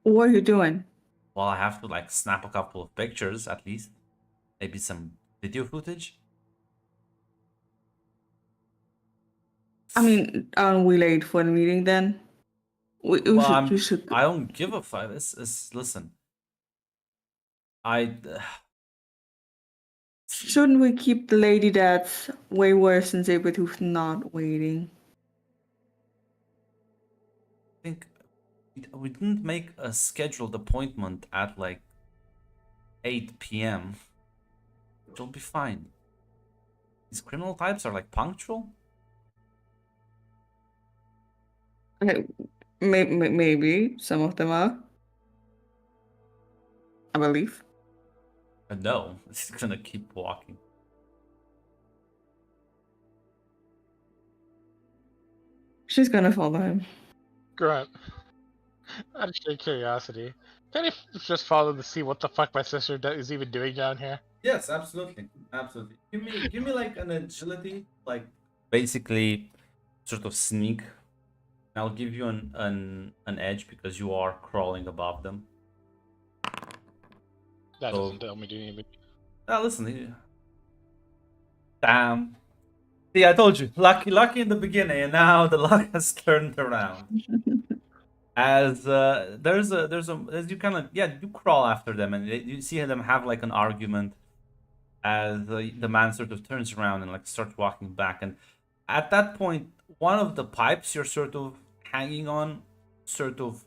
What are you doing? Well, I have to like snap a couple of pictures at least. Maybe some video footage. I mean, aren't we late for the meeting then? We Well, should. I don't give a fuck. Listen. Shouldn't we keep the lady that's way worse than Sabretooth not waiting? think we didn't make a scheduled appointment at like 8 p.m. It'll be fine. These criminal types are like punctual. Okay, maybe some of them are. I believe. No, it's gonna keep walking. She's gonna follow him. Grunt. Out of sheer curiosity, can I just follow to see what the fuck my sister is even doing down here? Yes, absolutely, absolutely. Give me like an agility, like basically sort of sneak. I'll give you an edge because you are crawling above them. That So- doesn't tell me to even. Listen. Damn. See, I told you, lucky in the beginning, and now the luck has turned around. As as you kind of you crawl after them, and you see them have like an argument. As the man sort of turns around and like starts walking back, and at that point, one of the pipes you're sort of hanging on sort of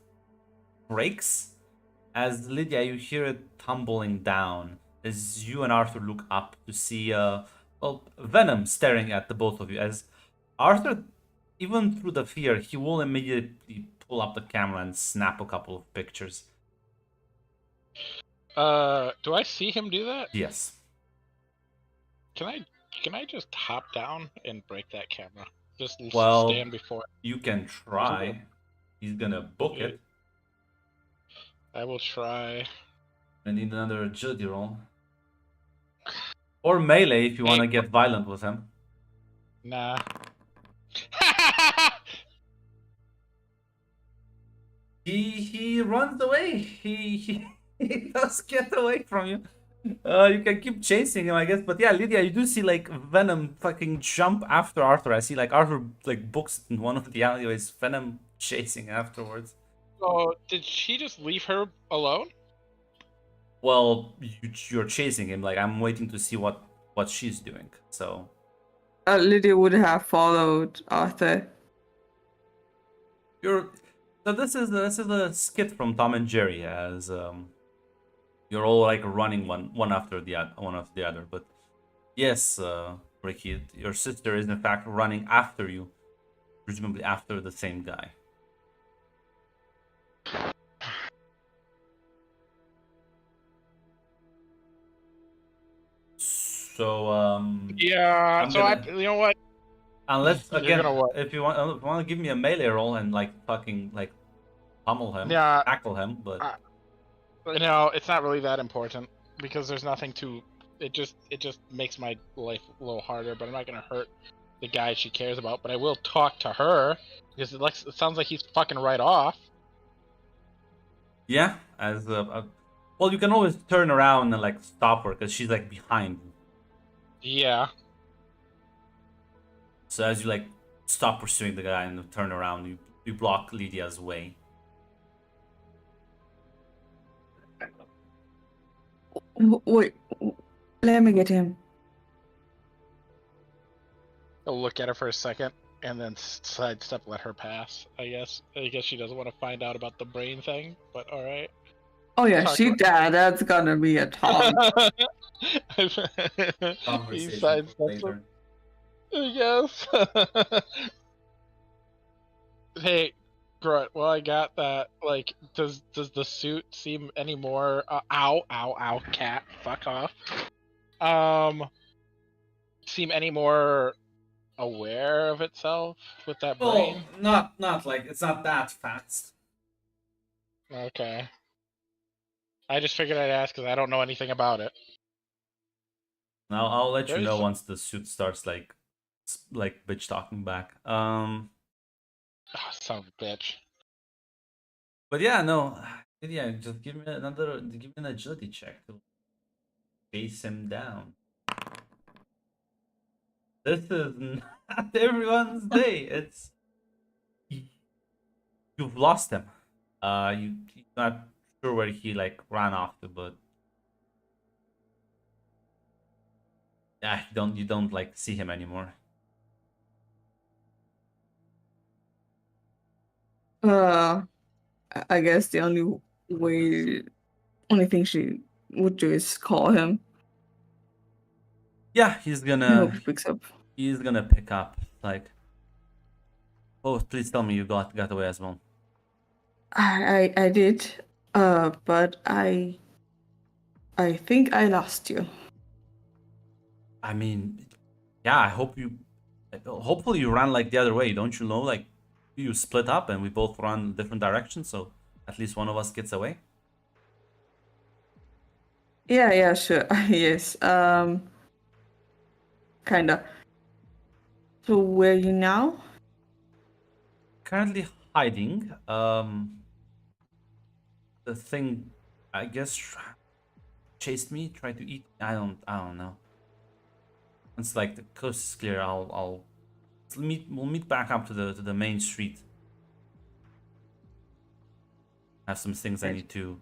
breaks. As Lydia, you hear it tumbling down. As you and Arthur look up to see Venom staring at the both of you. As Arthur, even through the fear, he will immediately pull up the camera and snap a couple of pictures. Do I see him do that? Yes. Can I just hop down and break that camera? Just Well- stand before. You can try. He's gonna book it. I will try. I need another agility roll. Or melee if you want to get violent with him. Nah. He runs away. He does get away from you. You can keep chasing him, I guess. But yeah, Lydia, you do see like Venom fucking jump after Arthur. I see like Arthur like books in one of the alleyways. Venom chasing afterwards. So did she just leave her alone? Well, you're chasing him. Like I'm waiting to see what she's doing. So Lydia would have followed Arthur. you're. So this is a skit from Tom and Jerry as you're all like running one after the other. But yes, Ricky, your sister is in fact running after you, presumably after the same guy. So Yeah. I'm So gonna- you know what? unless You're again, gonna what? if you want to give me a melee roll and like fucking like pummel him, Yeah. tackle him, but You know, it's not really that important because there's nothing to. It just makes my life a little harder. But I'm not gonna hurt the guy she cares about. But I will talk to her because it sounds like he's fucking right off. yeah, as well, you can always turn around and like stop her because she's like behind you. Yeah. So as you like stop pursuing the guy and turn around, you block Lydia's way. Wait, let me get him. I'll look at her for a second and then sidestep, let her pass. I guess she doesn't want to find out about the brain thing. But all right. Oh yeah, Talk she to- died. That's gonna be a talk. He sidesteps her. I guess. Hey, Grunt. Well, I got that. Like, does the suit seem any more? Ow, cat. Fuck off. Seem any more aware of itself with that brain? not like it's not that fast. Okay. I just figured I'd ask because I don't know anything about it. Now I'll let you Very know s- once the suit starts like bitch talking back. Oh, son of a bitch. But yeah, no, yeah, just give me an agility check to chase him down. This is not everyone's day. It's you've lost him. You're not sure where he like ran off to, but yeah, you don't like see him anymore. I guess the only thing she would do is call him. Yeah, he's I gonna hope he picks up. pick up like. Oh, please tell me you got away as well. I did, but I think I lost you. I mean, yeah, I hope you. Hopefully, you ran like the other way. Don't you know? Like, you split up and we both run different directions, so at least one of us gets away. Yeah, sure. Yes. Kinda. So where are you now? Currently hiding. The thing, I guess, chased me. Tried to eat. I don't know. Once like the coast is clear, we'll meet back up to the main street. I have some things I need to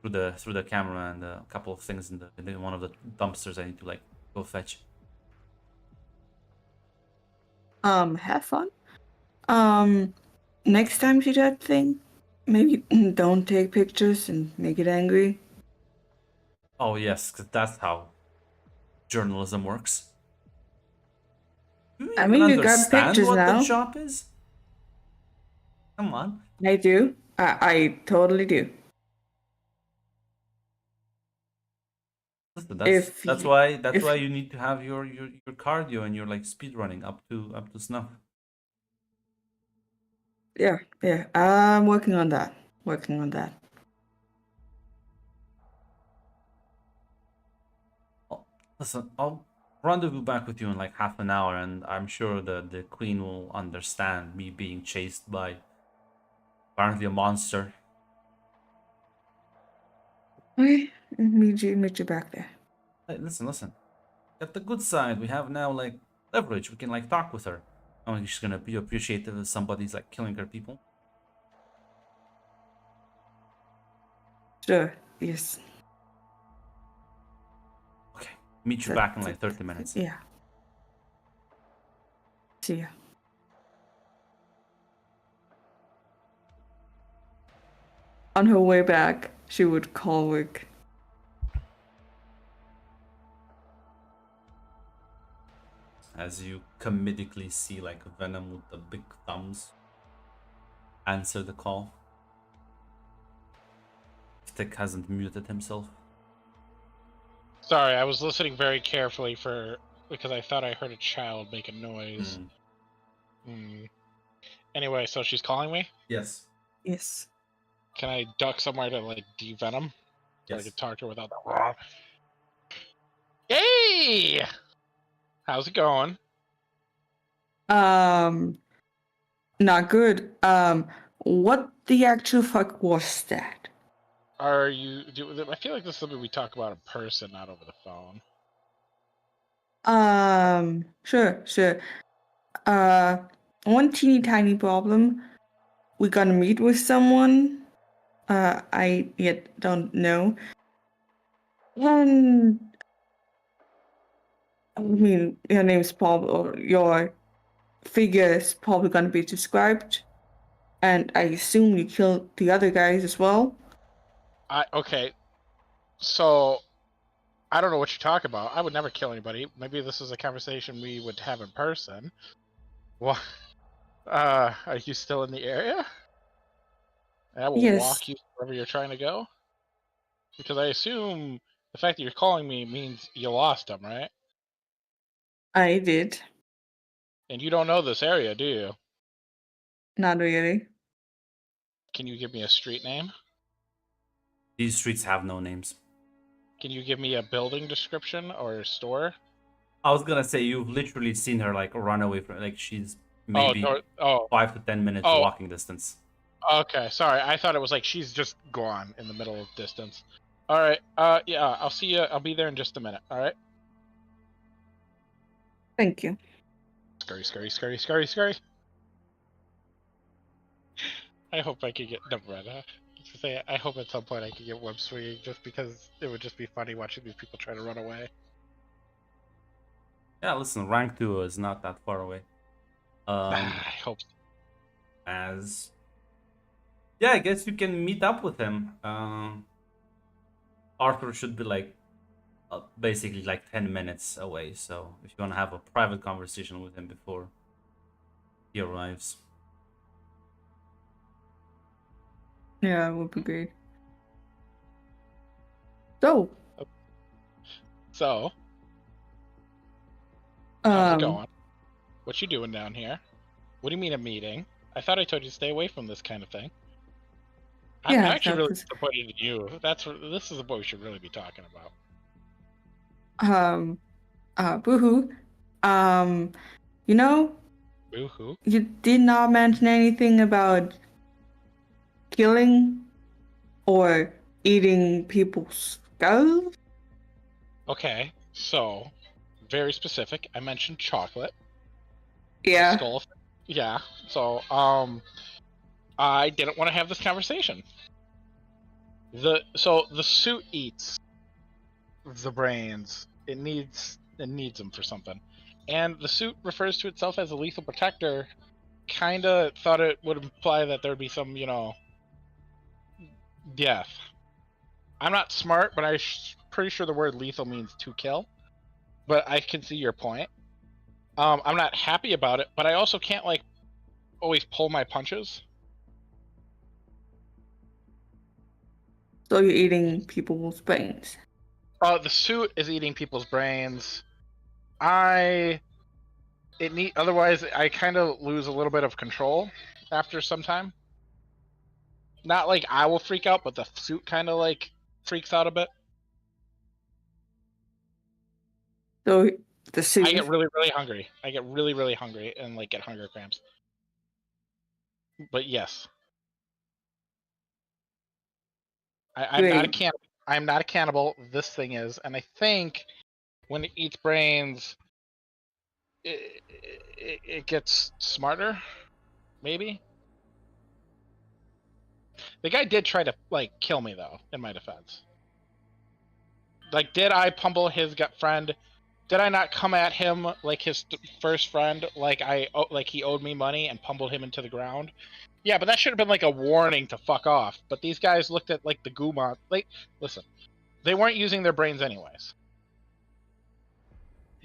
through the camera and a couple of things in one of the dumpsters I need to like go fetch. Have fun. Next time you do that thing, maybe don't take pictures and make it angry. Oh yes, because that's how journalism works. Do you I even mean, you got understand pictures what now. the job is? Come on. I do. I totally do. Listen, If that's you- why if- you need to have your cardio and your like speed running up to snuff. Yeah. I'm working on that. Listen, I'll rendezvous back with you in like half an hour, and I'm sure the queen will understand me being chased by Apparently a monster. Okay, meet you back there. Hey, listen. At the good side, we have now like leverage. We can like talk with her. I don't think she's gonna be appreciative if somebody's like killing her people. Sure. Yes. Okay, meet you back in like 30 minutes. Yeah. See ya. On her way back, she would call Wick. As you comedically see like Venom with the big thumbs answer the call. Stick hasn't muted himself. Sorry, I was listening very carefully because I thought I heard a child make a noise. Anyway, so she's calling me? Yes. Yes. Can I duck somewhere to like de-venom? So I Yes. can talk to her without that. Hey! How's it going? Not good. What the actual fuck was that? I feel like this is something we talk about in person, not over the phone. Sure. One teeny tiny problem. We're gonna meet with someone. I yet don't know. And I mean, your name's probably, or your figure is probably gonna be described. And I assume you killed the other guys as well. Okay. So I don't know what you're talking about. I would never kill anybody. Maybe this is a conversation we would have in person. What? Are you still in the area? I will Yes. walk you wherever you're trying to go. Because I assume the fact that you're calling me means you lost him, right? I did. And you don't know this area, do you? Not really. Can you give me a street name? These streets have no names. Can you give me a building description or a store? I was gonna say you've literally seen her like run away from like she's maybe 5 to 10 minutes walking distance. Okay, sorry. I thought it was like she's just gone in the middle of distance. All right. Yeah, I'll see you. I'll be there in just a minute. All right. Thank you. Scurry. I hope I could get I hope at some point I could get web swinging, just because it would just be funny watching these people try to run away. Yeah, listen, rank 2 is not that far away. I hope so. Yeah, I guess you can meet up with him. Arthur should be like basically like 10 minutes away, so if you want to have a private conversation with him before he arrives. Yeah, it would be great. So, how's it going? What you doing down here? What do you mean a meeting? I thought I told you to stay away from this kind of thing. I'm actually really disappointed in you. This is what we should really be talking about. Boohoo. You know, Boohoo? you did not mention anything about killing or eating people's skulls. Okay, so very specific. I mentioned chocolate. Yeah. Skull. Yeah. So I didn't want to have this conversation. The suit eats the brains. It needs them for something. And the suit refers to itself as a lethal protector. Kinda thought it would imply that there'd be some, death. I'm not smart, but I'm pretty sure the word lethal means to kill. But I can see your point. I'm not happy about it, but I also can't always pull my punches. So you're eating people's brains. The suit is eating people's brains. Otherwise I kind of lose a little bit of control after some time. Not like I will freak out, but the suit kind of freaks out a bit. So the suit. I get really, really hungry. I get really, really hungry and get hunger cramps. But yes. I'm not a Great. cannibal. I'm not a cannibal. This thing is, and I think when it eats brains, it gets smarter. Maybe. The guy did try to like kill me though. In my defense, like, did I pummel his friend? Did I not come at him like his first friend, like he owed me money and pummeled him into the ground? Yeah, but that should have been like a warning to fuck off. But these guys looked at like the Gumon. Like, listen, they weren't using their brains anyways.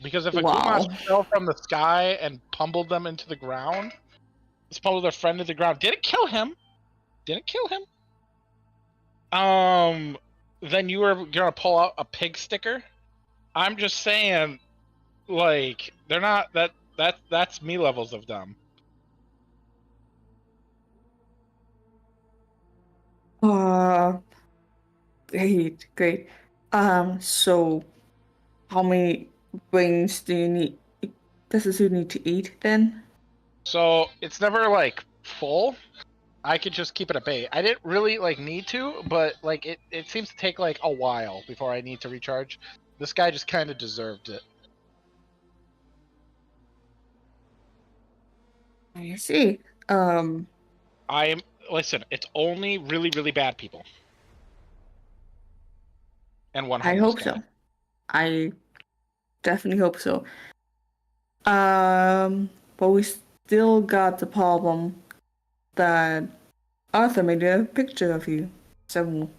Because if a Wow. Gumon fell from the sky and pummeled them into the ground, pummeled their friend to the ground, didn't kill him. Then you were gonna pull out a pig sticker. I'm just saying, like, they're not that's me levels of dumb. Great. So how many brains do you need? Does the suit need to eat then? So it's never like full. I could just keep it at bay. I didn't really like need to, but like it seems to take like a while before I need to recharge. This guy just kind of deserved it. I see. Listen, it's only really, really bad people. And one I homeless hope guy. so. I definitely hope so. But we still got the problem that Arthur made a picture of you. So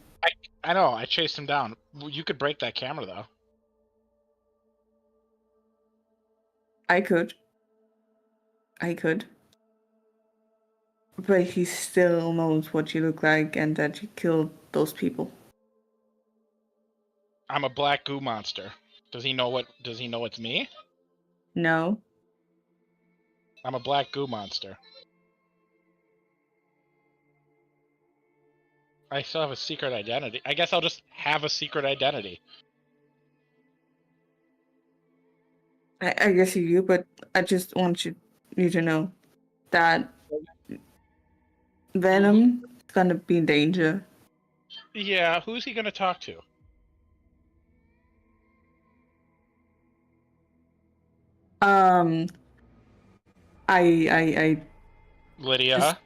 I know, I chased him down. You could break that camera though. I could. But he still knows what you look like and that you killed those people. I'm a black goo monster. Does he know it's me? No. I'm a black goo monster. I still have a secret identity. I guess I'll just have a secret identity. I guess you do, but I just want you to know that Venom is gonna be in danger. Yeah, who's he gonna talk to? I Lydia. Just-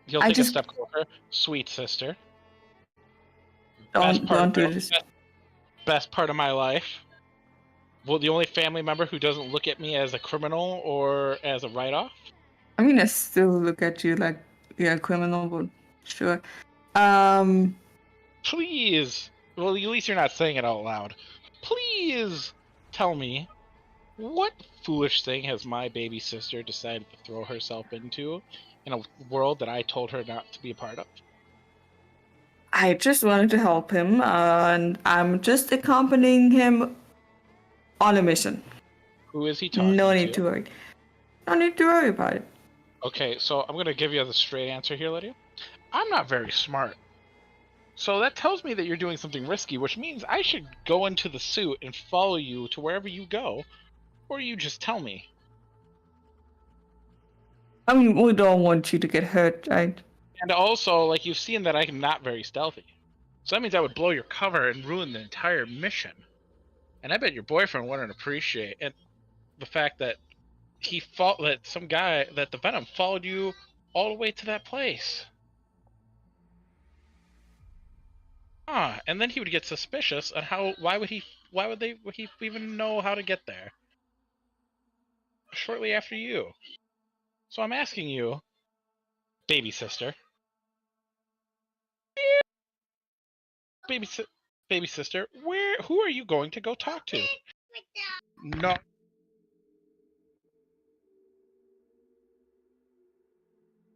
He'll I take just- a step closer. Sweet sister. don't do this. Best part of my life. Well, the only family member who doesn't look at me as a criminal or as a write-off. I mean, I still look at you like you're a criminal, but sure. Please. Well, at least you're not saying it out loud. Please tell me, what foolish thing has my baby sister decided to throw herself into in a world that I told her not to be a part of? I just wanted to help him, and I'm just accompanying him on a mission. Who is he talking No to? need to worry. No need to worry about it. Okay, so I'm gonna give you the straight answer here, Lydia. I'm not very smart. So that tells me that you're doing something risky, which means I should go into the suit and follow you to wherever you go, or you just tell me. I mean, we don't want you to get hurt, right? And also, like, you've seen that I'm not very stealthy. So that means I would blow your cover and ruin the entire mission. And I bet your boyfriend wouldn't appreciate it. The fact that that the Venom followed you all the way to that place. And then he would get suspicious on why would he even know how to get there? Shortly after you. So I'm asking you, baby sister. Baby sister, who are you going to go talk to? No.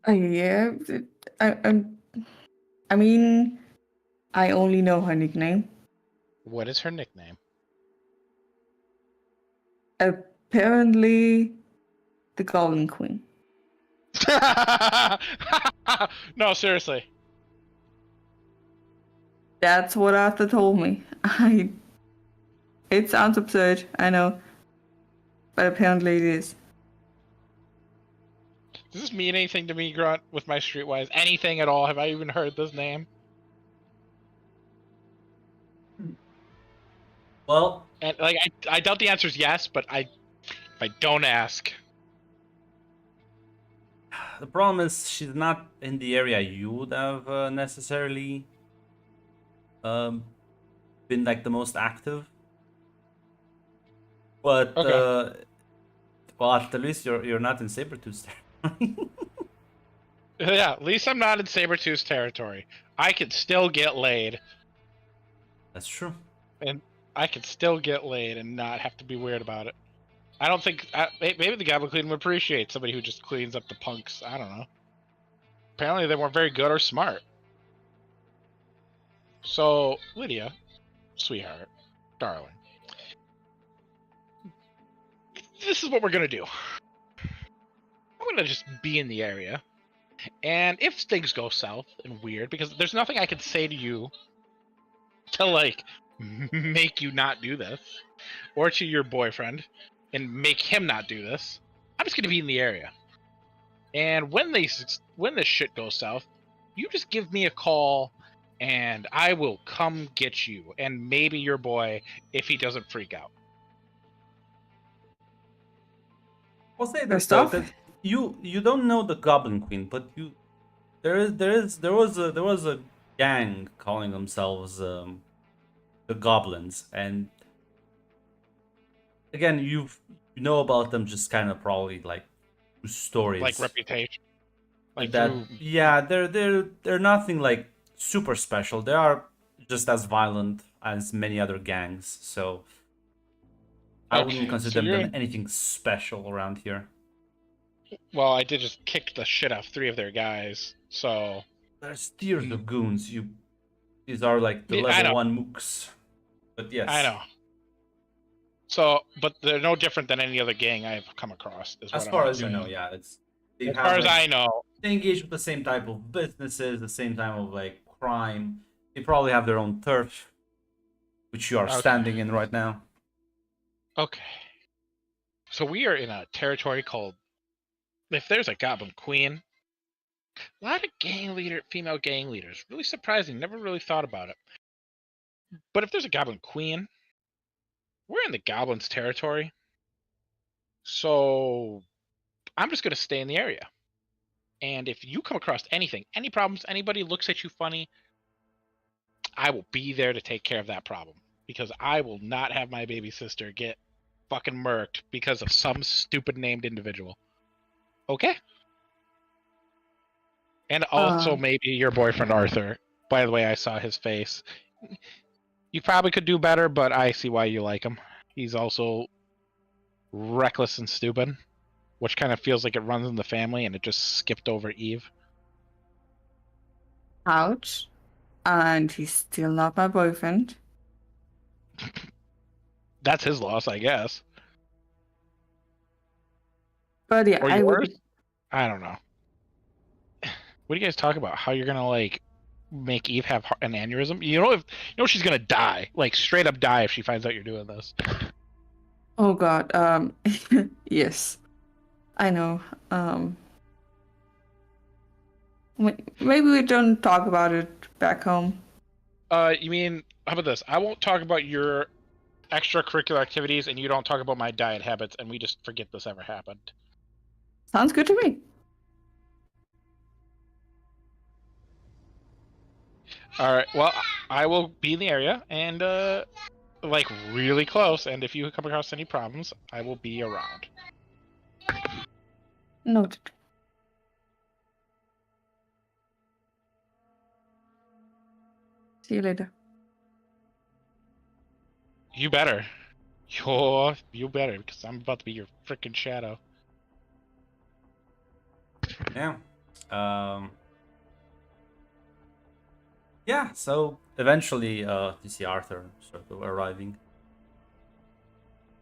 Yeah, I mean, I only know her nickname. What is her nickname? Apparently, the Golden Queen. No, seriously. That's what Arthur told me. It sounds absurd, I know, but apparently it is. Does this mean anything to me, Grunt, with my streetwise? Anything at all? Have I even heard this name? Well, And like, I doubt the answer is yes, but if I don't ask, the problem is she's not in the area you would have necessarily been like the most active. But Okay. well, at least you're not in Sabertooth's territory. yeah, at least I'm not in Sabretooth's territory. I could still get laid, That's true. and I could still get laid and not have to be weird about it. I don't think maybe the Goblin Queen would appreciate somebody who just cleans up the punks. I don't know. Apparently, they weren't very good or smart. So, Lydia, sweetheart, darling, this is what we're gonna do. I'm gonna just be in the area, and if things go south and weird, because there's nothing I can say to you to like make you not do this, or to your boyfriend and make him not do this, I'm just gonna be in the area. And when this shit goes south, you just give me a call, and I will come get you, and maybe your boy if he doesn't freak out. I'll say Good this though, stuff. that you don't know the Goblin Queen, but there was a gang calling themselves the Goblins, and again you know about them just kind of probably like through stories Like reputation, like that. through- Yeah, they're nothing like super special. They are just as violent as many other gangs, so I Okay, wouldn't so consider you're them anything special around here. Well, I did just kick the shit out of 3 of their guys, so There's tiers of goons. These are like the Yeah, I level know. 1 mooks. But yes. I know. So, but they're no different than any other gang I've come across. Is As what far I'm as you know, saying. yeah, they As have, far as like, I know, they engage with the same type of businesses, the same type of like crime. They probably have their own turf, which you are Okay. standing in right now. okay. So we are in a territory called. If there's a Goblin Queen, a lot of female gang leaders. Really surprising. Never really thought about it. But if there's a Goblin Queen, we're in the Goblins' territory. So I'm just gonna stay in the area. And if you come across anything, any problems, anybody looks at you funny, I will be there to take care of that problem. Because I will not have my baby sister get fucking murked because of some stupid named individual. Okay? And also maybe your boyfriend Arthur. By the way, I saw his face. You probably could do better, but I see why you like him. He's also reckless and stupid, which kind of feels like it runs in the family and it just skipped over Eve. Ouch. And he's still not my boyfriend. That's his loss, I guess. But yeah, Or I yours? would. I don't know. What do you guys talk about? How you're gonna like make Eve have an aneurysm? You know she's gonna die, like straight up die if she finds out you're doing this. Oh God. Yes, I know. Maybe we don't talk about it back home. You mean how about this? I won't talk about your extracurricular activities, and you don't talk about my diet habits, and we just forget this ever happened. Sounds good to me. All right. Well, I will be in the area and like really close. And if you come across any problems, I will be around. Noted. See you later. You better. You better, because I'm about to be your freaking shadow. Yeah. Yeah, so eventually you see Arthur sort of arriving.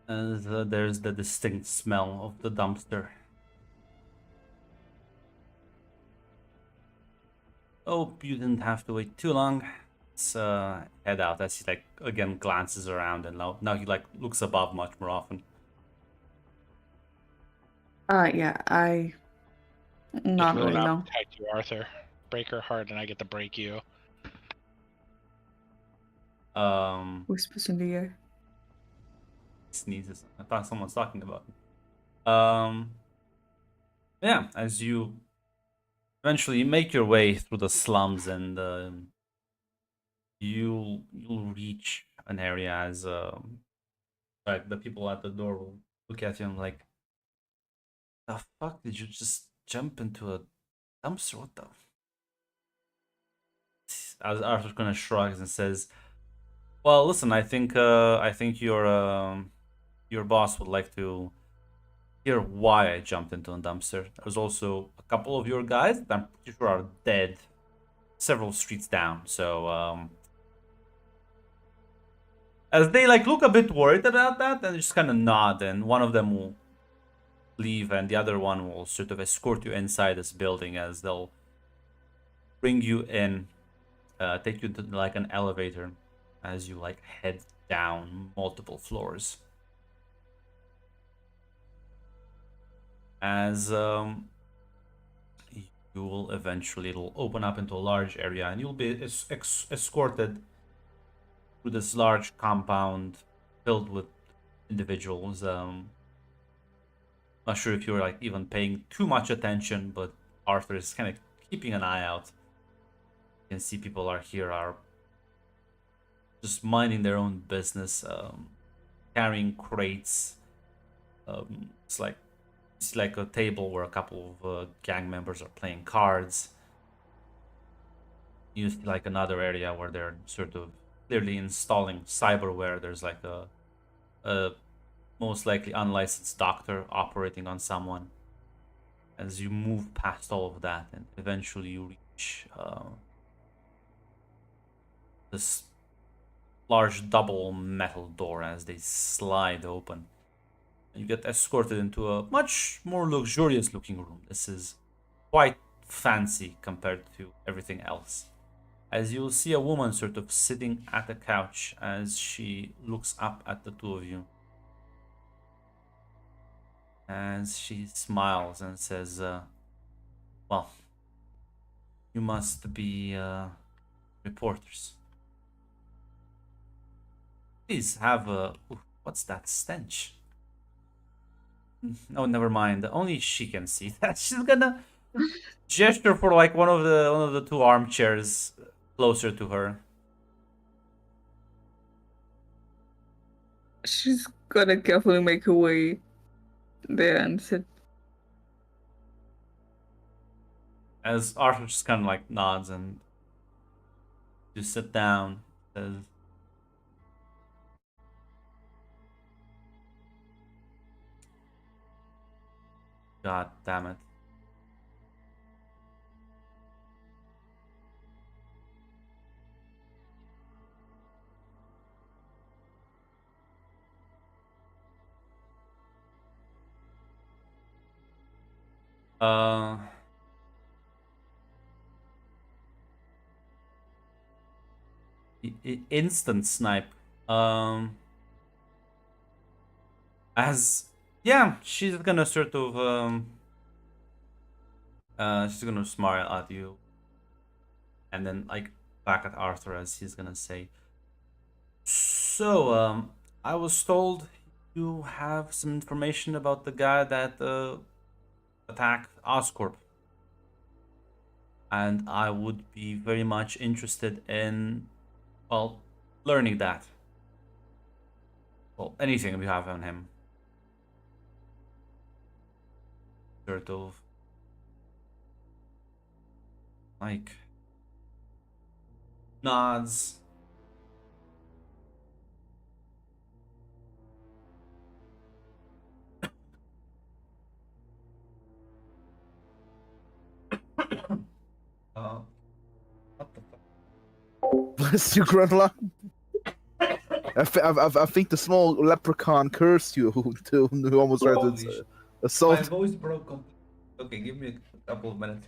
And there's the distinct smell of the dumpster. Hope you didn't have to wait too long. Let's head out as he like again glances around, and now he like looks above much more often. Yeah, I Not Just will really, not no. protect you, Arthur. Break her heart, and I get to break you. Whispers in the air. Sneezes. I thought someone's talking about it. Yeah, as you eventually make your way through the slums, and you'll reach an area as like the people at the door will look at you and like, the fuck did you just jump into a dumpster? What the? As Arthur kind of shrugs and says, "Well, listen, I think your boss would like to hear why I jumped into a dumpster. There's also a couple of your guys that I'm pretty sure are dead, several streets down. So as they like look a bit worried about that, and just kind of nod, and one of them will leave, and the other one will sort of escort you inside this building as they'll bring you in, take you to like an elevator as you like head down multiple floors. As you will eventually, it'll open up into a large area, and you'll be escorted through this large compound filled with individuals. Not sure if you're like even paying too much attention, but Arthur is kind of keeping an eye out. You can see people are just minding their own business, carrying crates. It's like a table where a couple of gang members are playing cards. You see like another area where they're sort of clearly installing cyberware. There's like a most likely unlicensed doctor operating on someone. As you move past all of that, and eventually you reach this large double metal door as they slide open. And you get escorted into a much more luxurious looking room. This is quite fancy compared to everything else. As you'll see a woman sort of sitting at a couch as she looks up at the two of you. As she smiles and says, well, you must be reporters. Please have a... Ooh, what's that stench? Oh, never mind. Only she can see that. She's gonna gesture for like one of the two armchairs closer to her. She's gonna carefully make her way there and sit. As Arthur just kind of like nods and you sit down, says, "God damn it." Uh, instant snipe. As yeah, she's gonna sort of she's gonna smile at you, and then like back at Arthur as he's gonna say, "So I was told you have some information about the guy that attacked Oscorp, and I would be very much interested in, well, learning that. Well, anything we have on him." Sort of like nods. What the fuck? Bless you, Grunlock. I think the small leprechaun cursed you who almost tried Holy to shit. My assault. voice broke. Okay, give me a couple of minutes.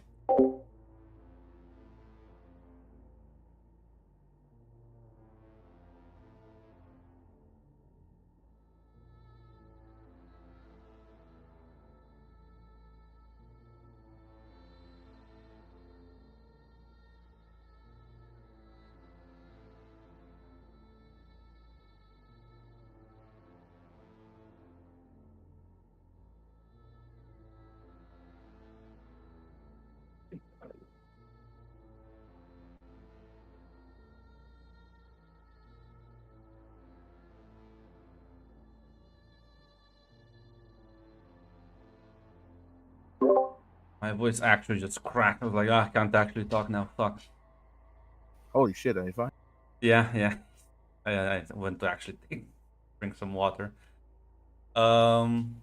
My voice actually just cracked. I was like, I can't actually talk now. Fuck. Holy shit, are you fine? Yeah. I went to actually drink some water. Um.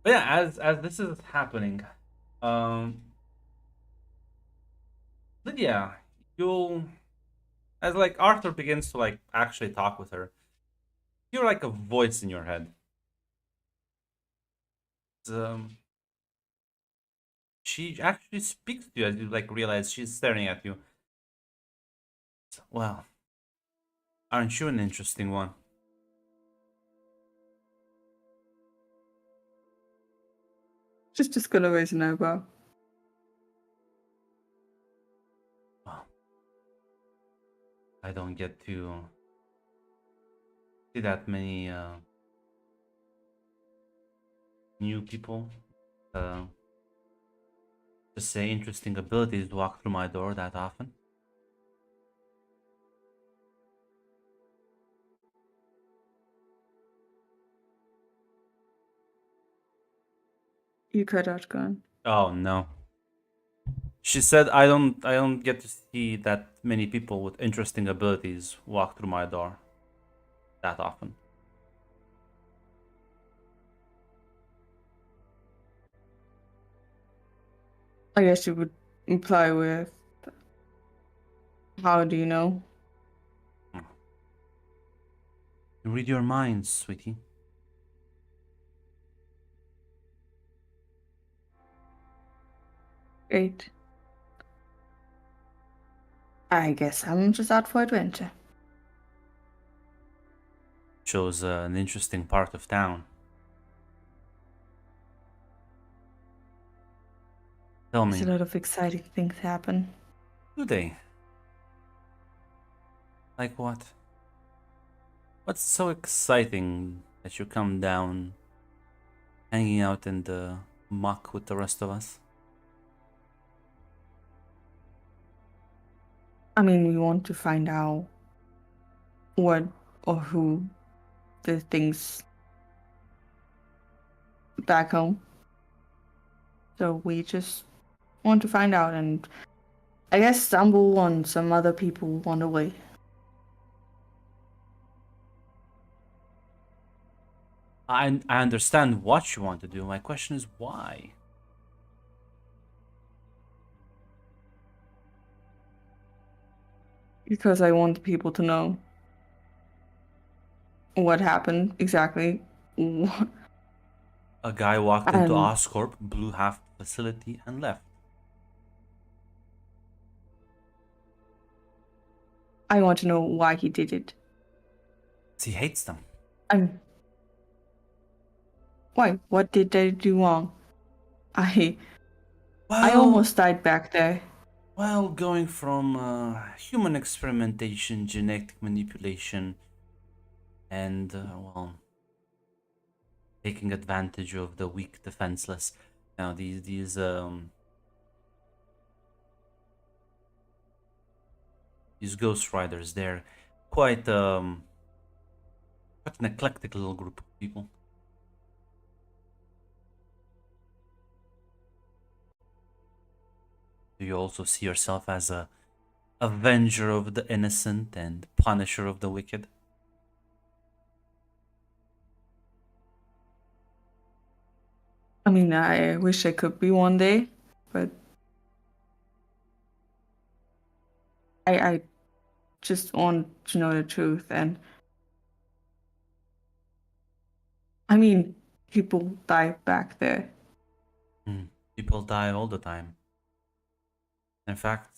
But yeah, as this is happening, um, Lydia, you'll as like Arthur begins to like actually talk with her, you're like a voice in your head. Um, she actually speaks to you as you like realize she's staring at you. Well, aren't you an interesting one? She's just gonna raise an eyebrow. Well, I don't get to see that many new people. Just say interesting abilities walk through my door that often. You cut out gun. Oh no. She said I don't get to see that many people with interesting abilities walk through my door that often. I guess you would imply with, how do you know? You read your minds, sweetie. Great. I guess I'm just out for adventure. Shows an interesting part of town. Tell There's a me, lot of exciting things happen. do they? Like what? What's so exciting that you come down hanging out in the muck with the rest of us? I mean, we want to find out what or who the things back home. So we just want to find out and I guess stumble on some other people on the way. I understand what you want to do. My question is why? Because I want people to know what happened exactly. A guy walked into And Oscorp, blew half the facility, and left. I want to know why he did it. He hates them. I'm. Why? What did they do wrong? I Well, almost died back there. Well, going from human experimentation, genetic manipulation, and taking advantage of the weak, defenseless. Now, these Ghost Riders, they're quite quite an eclectic little group of people. Do you also see yourself as a avenger of the innocent and punisher of the wicked? I mean, I wish I could be one day, but I just want to know the truth. And I mean, people die back there. People die all the time. In fact,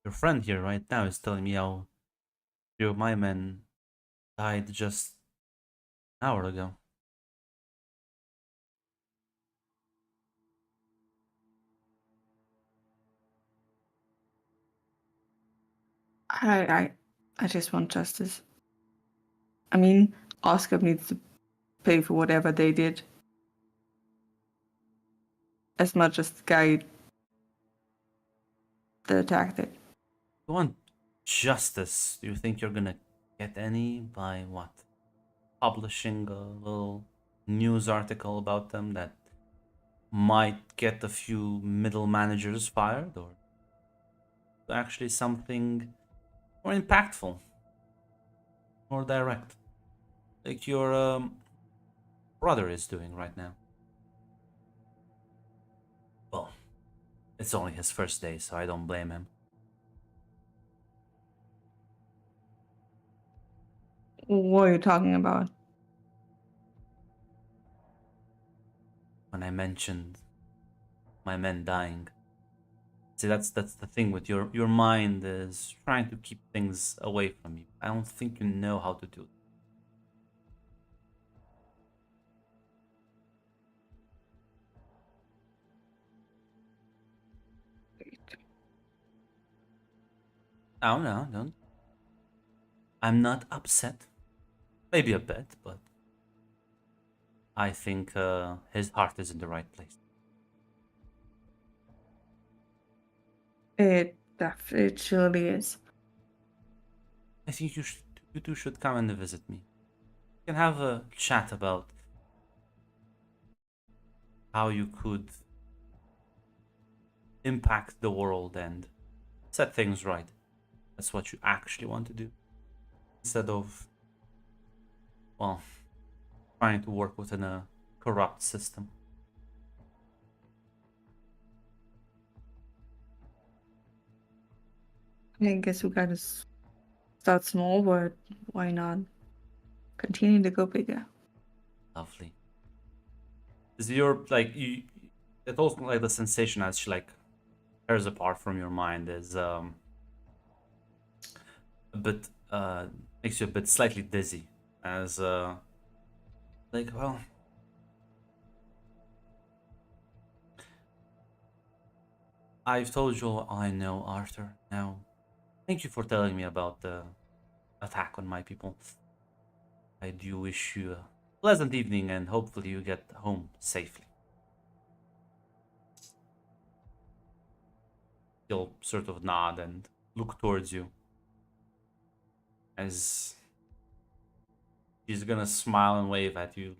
your friend here right now is telling me how few of my men died just an hour ago. I just want justice. I mean, Oscar needs to pay for whatever they did. As much as the guy that attacked it. You want justice? Do you think you're gonna get any by what? Publishing a little news article about them that might get a few middle managers fired, or actually something more impactful, more direct, like your brother is doing right now. Well, it's only his first day, so I don't blame him. What are you talking about? When I mentioned my men dying. See, that's the thing with your mind is trying to keep things away from you. I don't think you know how to do it. Oh no, don't. I'm not upset. Maybe a bit, but I think his heart is in the right place. It surely is. I think you two should come and visit me. We can have a chat about how you could impact the world and set things right. That's what you actually want to do. Instead of, well, trying to work within a corrupt system. I guess we gotta start small, but why not continue to go bigger? Lovely. Is your like you? It's also like the sensation as she like tears apart from your mind is a bit makes you a bit slightly dizzy as like, well, I've told you all I know, Arthur. Now, thank you for telling me about the attack on my people. I do wish you a pleasant evening and hopefully you get home safely. He'll sort of nod and look towards you as she's gonna smile and wave at you.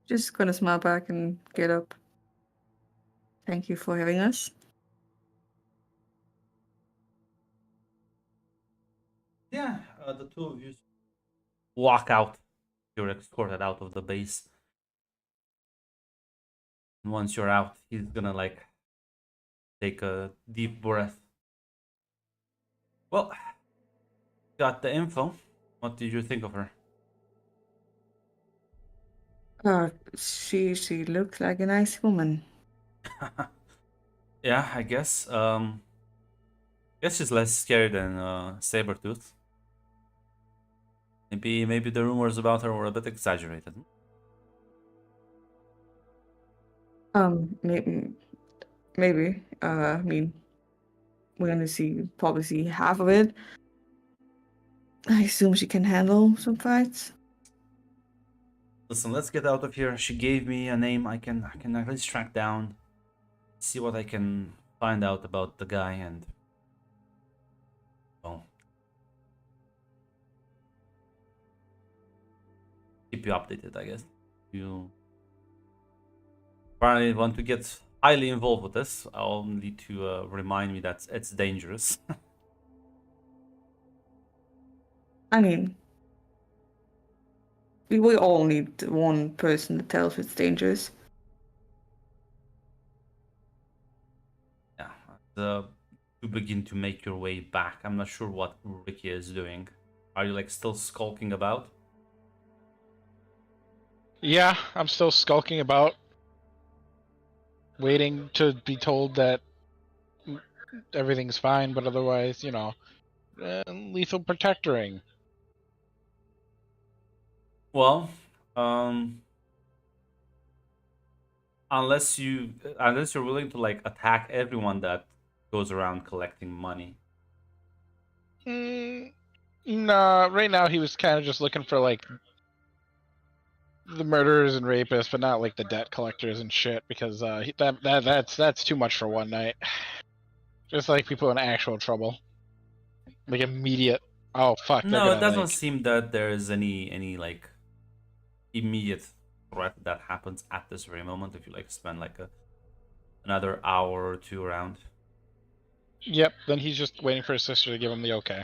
Just gonna smile back and get up. Thank you for having us. Yeah, the two of you walk out. You're escorted out of the base. And once you're out, he's gonna like take a deep breath. Well, got the info. What did you think of her? She looks like a nice woman. Yeah, I guess. Guess she's less scary than Sabretooth. Maybe the rumors about her were a bit exaggerated. Maybe. I mean, we're gonna probably see half of it. I assume she can handle some fights. Listen, let's get out of here. She gave me a name I can at least track down, see what I can find out about the guy, and well, keep you updated. I guess you apparently want to get highly involved with this. I'll need to remind me that it's dangerous. I mean, we all need one person that tells it's dangerous. Yeah, to begin to make your way back. I'm not sure what Ricky is doing. Are you like still skulking about? Yeah, I'm still skulking about, waiting to be told that everything's fine, but otherwise, lethal protectoring. Well, unless you're willing to like attack everyone that goes around collecting money. Nah, right now he was kind of just looking for like the murderers and rapists, but not like the debt collectors and shit, because that's too much for one night. Just like people in actual trouble, like immediate. Oh fuck! No, it doesn't seem that there is any like immediate threat that happens at this very moment if you like spend like another hour or two around. Yep. Then he's just waiting for his sister to give him the okay.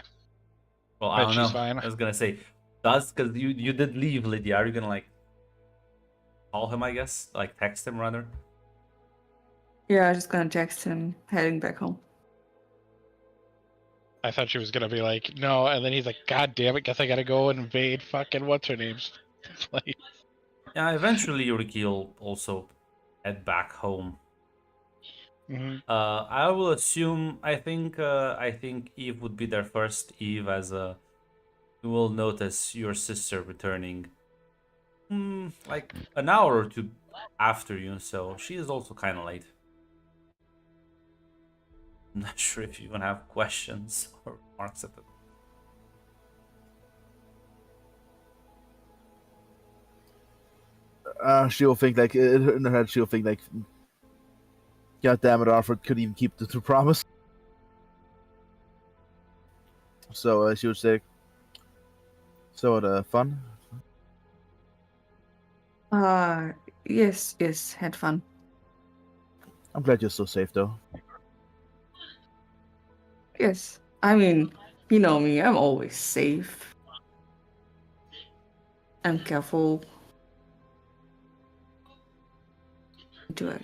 Well, I But don't she's know. fine. I was gonna say, because you did leave Lydia. Are you gonna like call him? I guess like text him rather. Yeah, I'm just gonna text him heading back home. I thought she was gonna be like, no, and then he's like, God damn it, guess I gotta go and invade fucking what's her name's place. Yeah, eventually Ricky will also head back home. Hmm. I will assume. I think Eve would be there first. Eve, as you will notice your sister returning, like an hour or two after you. So she is also kind of late. I'm not sure if you want to have questions or remarks at it. She'll think like in her head. She'll think like, God damn it, Arthur couldn't even keep the promise. So she would say, "So fun." Yes, had fun. I'm glad you're so safe though. Yes. I mean, you know me, I'm always safe. I'm careful. Do it.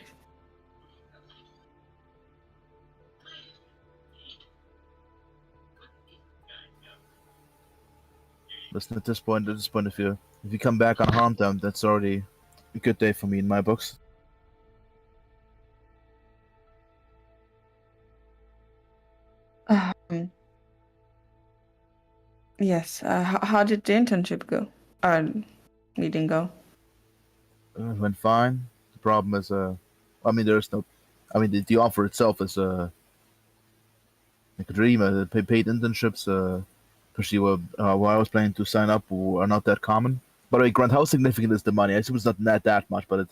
Listen, at this point, if you come back unharmed, that's already a good day for me in my books. Yes. How did the internship go? Meeting go? It went fine. The problem is, I mean, there's no, I mean, the offer itself is like a dream. The paid internships, especially where I was planning to sign up, are not that common. By the way, Grant, how significant is the money? I assume it's not that much, but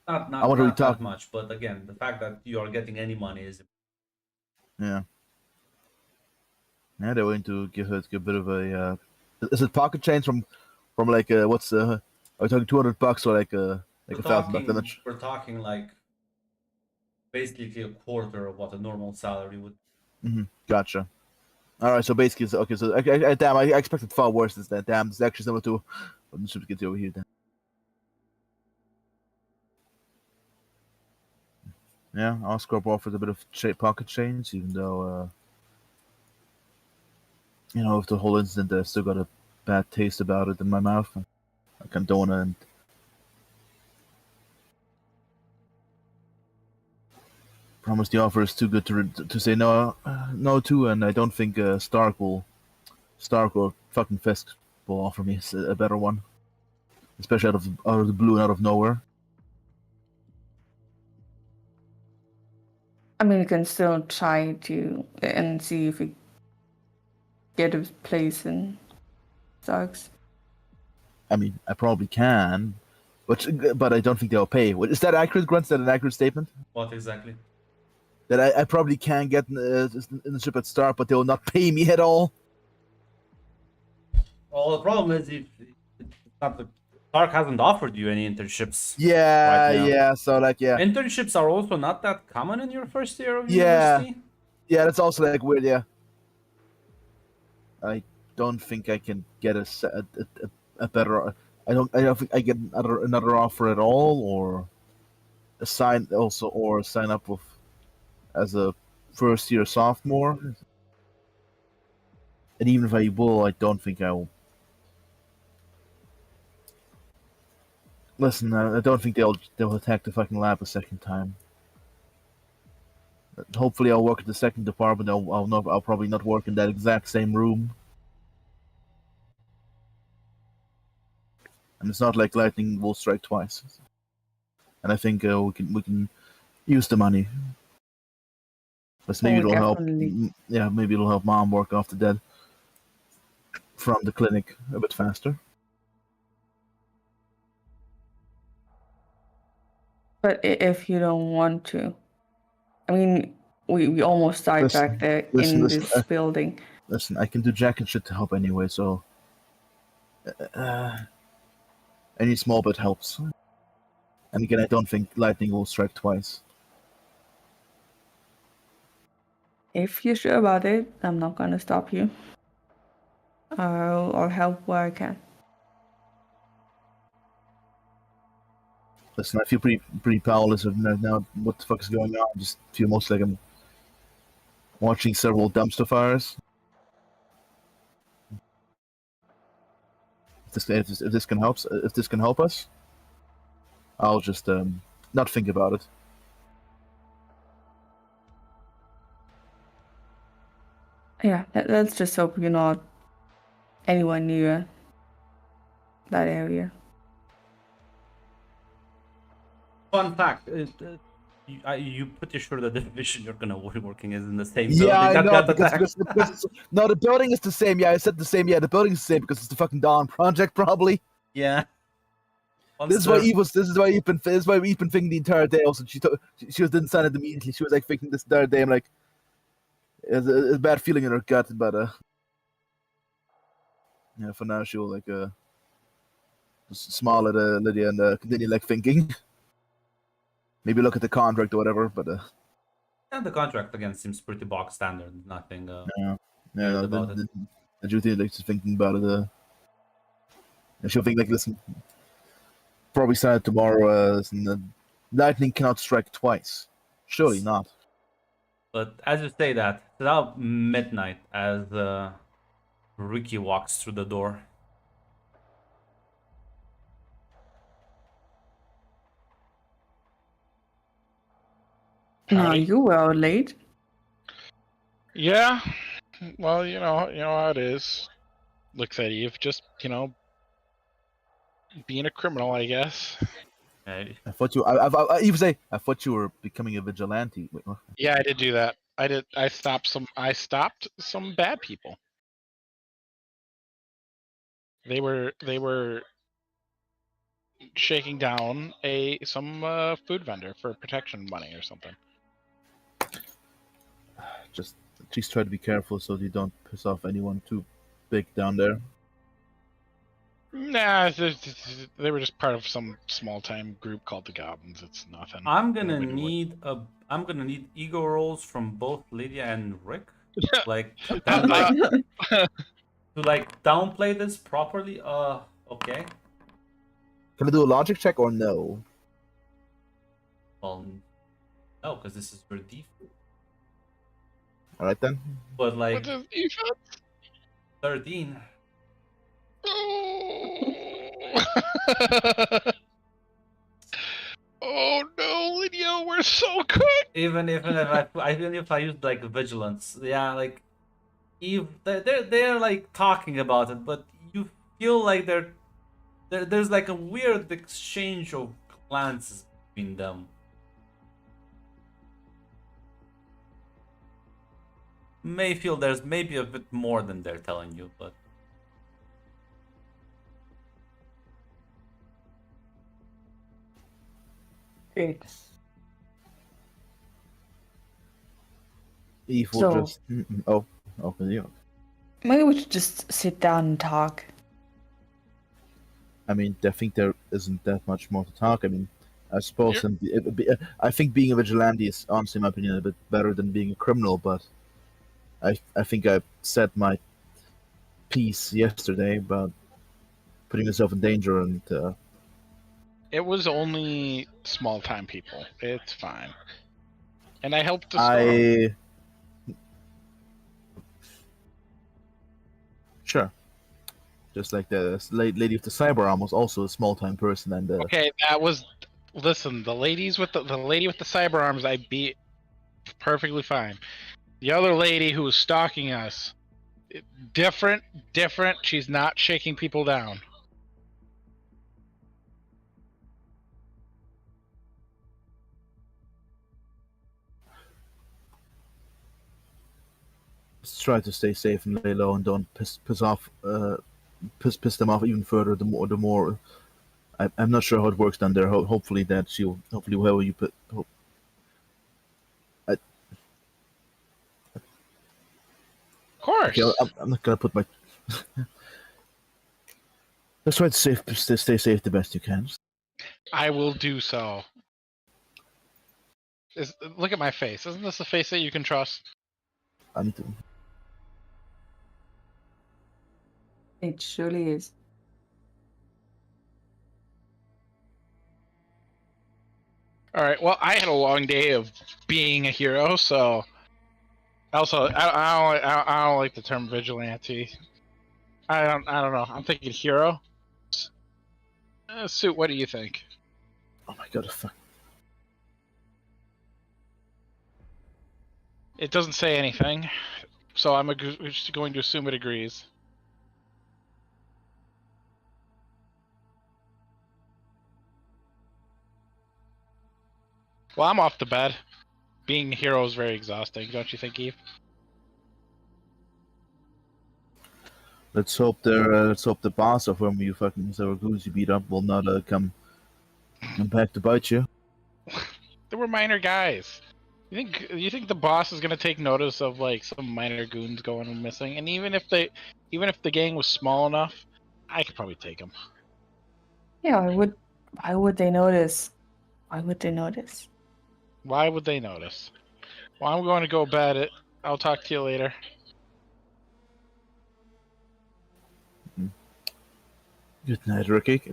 Not I want to that talk. much, but again, the fact that you are getting any money is Yeah, yeah, they're willing to give a bit of a. Is it pocket change from like what's are we talking $200 or like we're $1,000? we're talking like basically a quarter of what a normal salary would. Gotcha. All right, so basically, okay. So damn, I expected far worse than that. Damn, it's actually similar to what the super kids over here. Then. Yeah, Oscar offers a bit of pocket change, even though with the whole incident, I still got a bad taste about it in my mouth. I condone it. And promise the offer is too good to say no to, and I don't think Stark or fucking Fisk will offer me a better one, especially out of the blue and out of nowhere. I mean, you can still try to and see if you get a place in Starks. I mean, I probably can, but I don't think they'll pay. Is that accurate, Grunt? Is that an accurate statement? What exactly? That I probably can get in the ship at Stark, but they will not pay me at all. Well, the problem is if it's not the Stark hasn't offered you any internships. Yeah, right now. yeah. So like, yeah, Internships are also not that common in your first year of yeah, university. yeah. That's also like weird. Yeah, I don't think I can get a better. I don't think I get another offer at all, or sign up with as a first year sophomore. And even if I will, I don't think I will. Listen, I don't think they'll attack the fucking lab a second time. Hopefully, I'll work at the second department. I'll probably not work in that exact same room. And it's not like lightning will strike twice. And I think we can use the money. But maybe it'll help. Yeah, maybe it'll help Mom work off the dead from the clinic a bit faster. But if you don't want to, I mean, we almost died back there in this building. Listen, I can do jack and shit to help anyway, so Any small bit helps. And again, I don't think lightning will strike twice. If you're sure about it, I'm not gonna stop you. I'll help where I can. Listen, I feel pretty powerless right now. What the fuck is going on? I just feel mostly like I'm watching several dumpster fires. If this can help us, I'll just not think about it. Yeah, let's just hope you're not anywhere near that area. Fun fact: you pretty sure that the division you're gonna be working is in the same Yeah, building I that know got because attacked. no, the building is the same. Yeah, I said the same. Yeah, the building is the same because it's the fucking Dawn Project, probably. Yeah. This is why Eve been thinking the entire day. Also, she didn't sign it immediately. She was like thinking this entire day. I'm like, it's a bad feeling in her gut, but yeah. For now, she'll like just smile at Lydia and continue like thinking. Maybe look at the contract or whatever, but And the contract again seems pretty bog standard. Nothing yeah, weird about it. the Judy like just thinking about it. And she'll think like, listen, probably sign it tomorrow. Listen, lightning cannot strike twice. Surely not. But as you say that, it's about midnight as Ricky walks through the door. No, Howdy. you were out late. Yeah. Well, you know how it is. Looks at Eve, just being a criminal, I guess. Hey, I thought you. I even say I thought you were becoming a vigilante. Wait, what? Yeah, I did do that. I stopped some bad people. They were shaking down some food vendor for protection money or something. Just please try to be careful so you don't piss off anyone too big down there. Nah, they were just part of some small time group called the Goblins. It's nothing. I'm gonna Nobody need ego rolls from both Lydia and Rick. Like would- that, to like downplay this properly. Okay. Can I do a logic check or no? Well, no, because this is your default. All right then. But like What is Eve? 13. Oh no, Lydia, we're so good. Even if I use like vigilance, yeah, like Eve, they're like talking about it, but you feel like there's like a weird exchange of glances between them. May feel there's maybe a bit more than they're telling you, but Great. Eve will So- just. Oh, you. Maybe we should just sit down and talk. I mean, I think there isn't that much more to talk. I mean, I suppose I think being a vigilante is, honestly, in my opinion, a bit better than being a criminal. But I think I said my piece yesterday about putting yourself in danger, and It was only small time people. It's fine. And I helped the storm. Sure. Just like the lady with the cyber arm was also a small time person, and Okay, that was. Listen, the lady with the cyber arms, I beat perfectly fine. The other lady who was stalking us, different. She's not shaking people down. just try to stay safe and lay low, and don't piss them off even further. The more. I'm not sure how it works down there. Hopefully whoever you put. Of course. Okay, I'm not gonna put my. Just try to stay safe the best you can. I will do so. Look at my face. Isn't this a face that you can trust? I need to. It surely is. All right. Well, I had a long day of being a hero, so also I don't like the term vigilante. I don't know. I'm thinking hero. Suit. What do you think? Oh my god, fuck. It doesn't say anything, so I'm just going to assume it agrees. Well, I'm off to bed. Being a hero is very exhausting, don't you think, Eve? Let's hope the boss of whom you fucking Zaragoza you beat up will not come back to bite you. They were minor guys. You think the boss is gonna take notice of like some minor goons going missing? And even if the gang was small enough, I could probably take them. Yeah, why would they notice? Why would they notice? Why would they notice? Well, I'm going to go bed. I'll talk to you later. Good night, Ricky.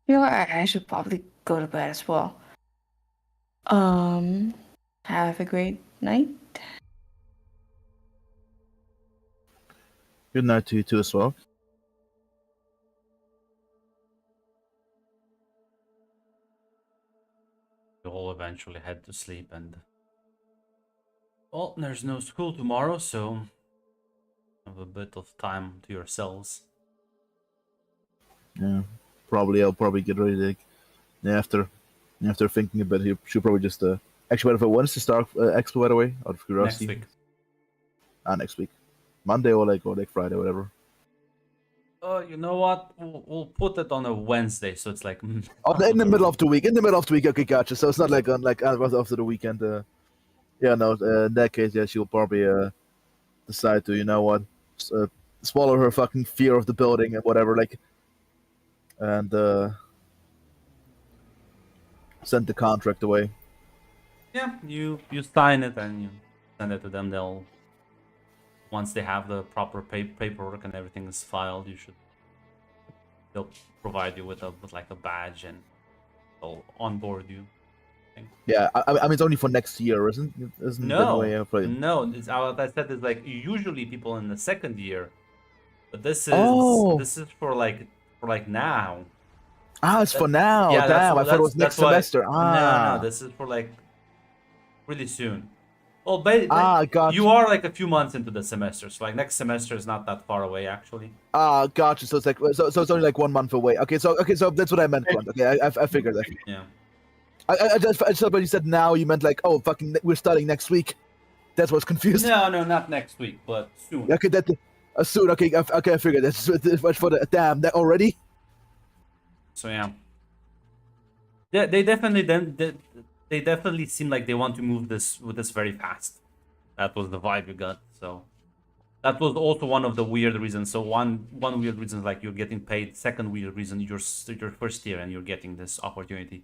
You know, I should probably go to bed as well. Have a great night. Good night to you too as well. You all eventually head to sleep, and well, there's no school tomorrow, so have a bit of time to yourselves. Yeah, I'll probably get ready to, after thinking a bit. He should probably just actually. What if I wants to start Expo, by the way, out of curiosity? Next week. Next week, Monday or like Friday, whatever. You know what? We'll put it on a Wednesday, so it's like In the middle of the week. In the middle of the week, okay, gotcha. So it's not like on after the weekend. Yeah, no. In that case, yeah, she'll probably decide to, you know what, swallow her fucking fear of the building and whatever, like, and send the contract away. yeah, you sign it and you send it to them. They'll once they have the proper paperwork and everything is filed, they'll provide you with like a badge and they'll onboard you. Yeah, I mean it's only for next year, isn't No, the way I play? no. It's what I said is like usually people in the second year, but this is for like now. It's for now. Yeah, Damn, I thought it was next semester. No, this is for like really soon. Well, gotcha. You are like a few months into the semester, so like next semester is not that far away actually. Gotcha. So it's like so it's only like 1 month away. Okay, so that's what I meant, Clint. Okay, I figured that. Yeah. I just thought when you said now, you meant like, oh, fucking, we're starting next week. That's what's confused. No, not next week, but soon. Okay, soon. Okay, I figured that's for the damn that already. So yeah, they definitely seem like they want to move this very fast. That was the vibe you got. So that was also one of the weird reasons. So one weird reason is like you're getting paid. Second weird reason, you're first year and you're getting this opportunity.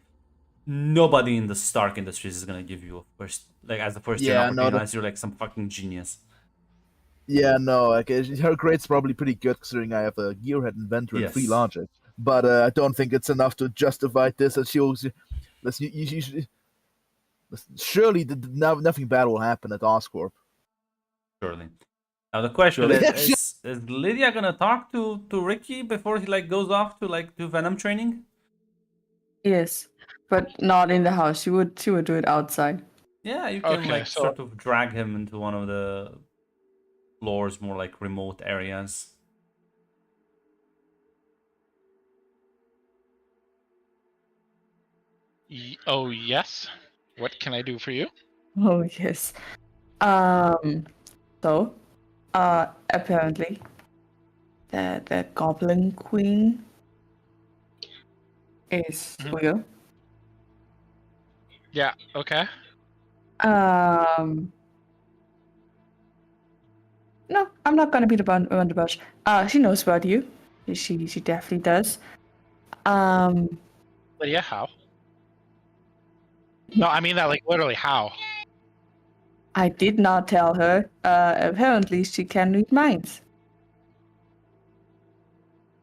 Nobody in the Stark Industries is gonna give you a first as the first year opportunity unless you're like some fucking genius. Yeah, no, like her grade's probably pretty good considering I have a gearhead inventor and free logic. But I don't think it's enough to justify this. And surely nothing bad will happen at Oscorp. Surely. Now the question is Lydia gonna talk to Ricky before he like goes off to do Venom training? Yes, but not in the house. She would do it outside. Yeah, you can sort of drag him into one of the floors, more like remote areas. Oh yes. What can I do for you? Oh yes. So, apparently, the Goblin Queen is real. Yeah. Okay. No, I'm not gonna beat around the bush. She knows about you. She definitely does. Lydia, how? No, I mean that like literally how. I did not tell her. Apparently she can read minds.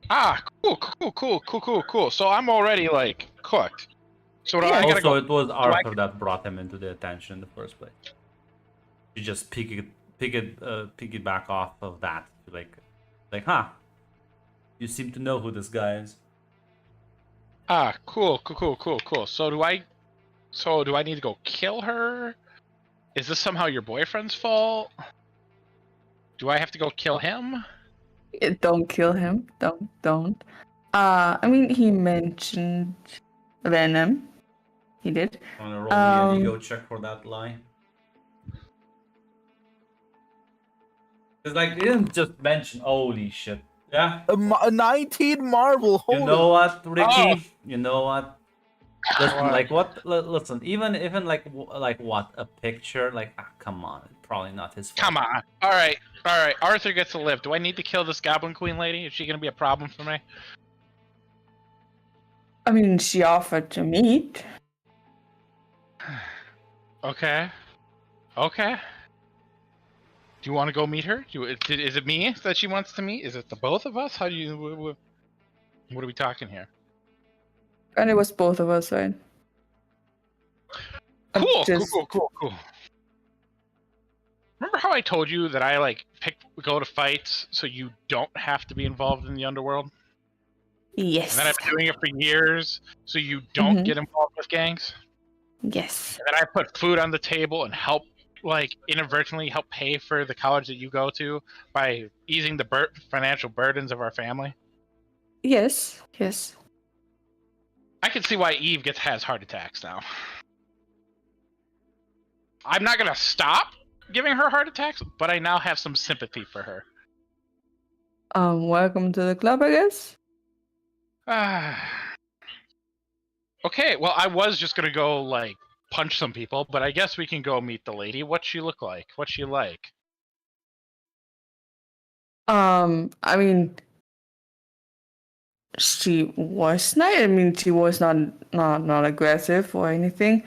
Ah, cool. So I'm already like cooked. So do I Yeah. gotta Also, go? it was do I- Arthur that brought him into the attention in the first place. You just piggyback off of that. Like, huh? You seem to know who this guy is. Ah, cool. So do I need to go kill her? Is this somehow your boyfriend's fault? Do I have to go kill him? Don't kill him. Don't. I mean, he mentioned Venom. He did. Wanna roll me an ego check for that lie? Because like they didn't just mention holy shit. Yeah. A 19 marble. You Holy. know what, Ricky? Oh. You know what? Listen, What? like what? Listen, even like what a picture. Like come on, probably not his fault. Come on. All right. Arthur gets to live. Do I need to kill this Goblin Queen lady? Is she gonna be a problem for me? I mean, she offered to meet. Okay. Do you want to go meet her? Is it me that she wants to meet? Is it the both of us? How do you? What are we talking here? And it was both of us, right? I'm Cool. just- Cool. Remember how I told you that I like go to fights so you don't have to be involved in the underworld? Yes. And then I've been doing it for years so you don't Mhm. get involved with gangs. Yes. And then I put food on the table and help, like, inadvertently help pay for the college that you go to by easing the financial burdens of our family. Yes. I can see why Eve has heart attacks now. I'm not gonna stop giving her heart attacks, but I now have some sympathy for her. Welcome to the club, I guess. Okay, well, I was just gonna go, like, punch some people, but I guess we can go meet the lady. What's she look like? What's she like? I mean, she was nice. I mean, she was not aggressive or anything.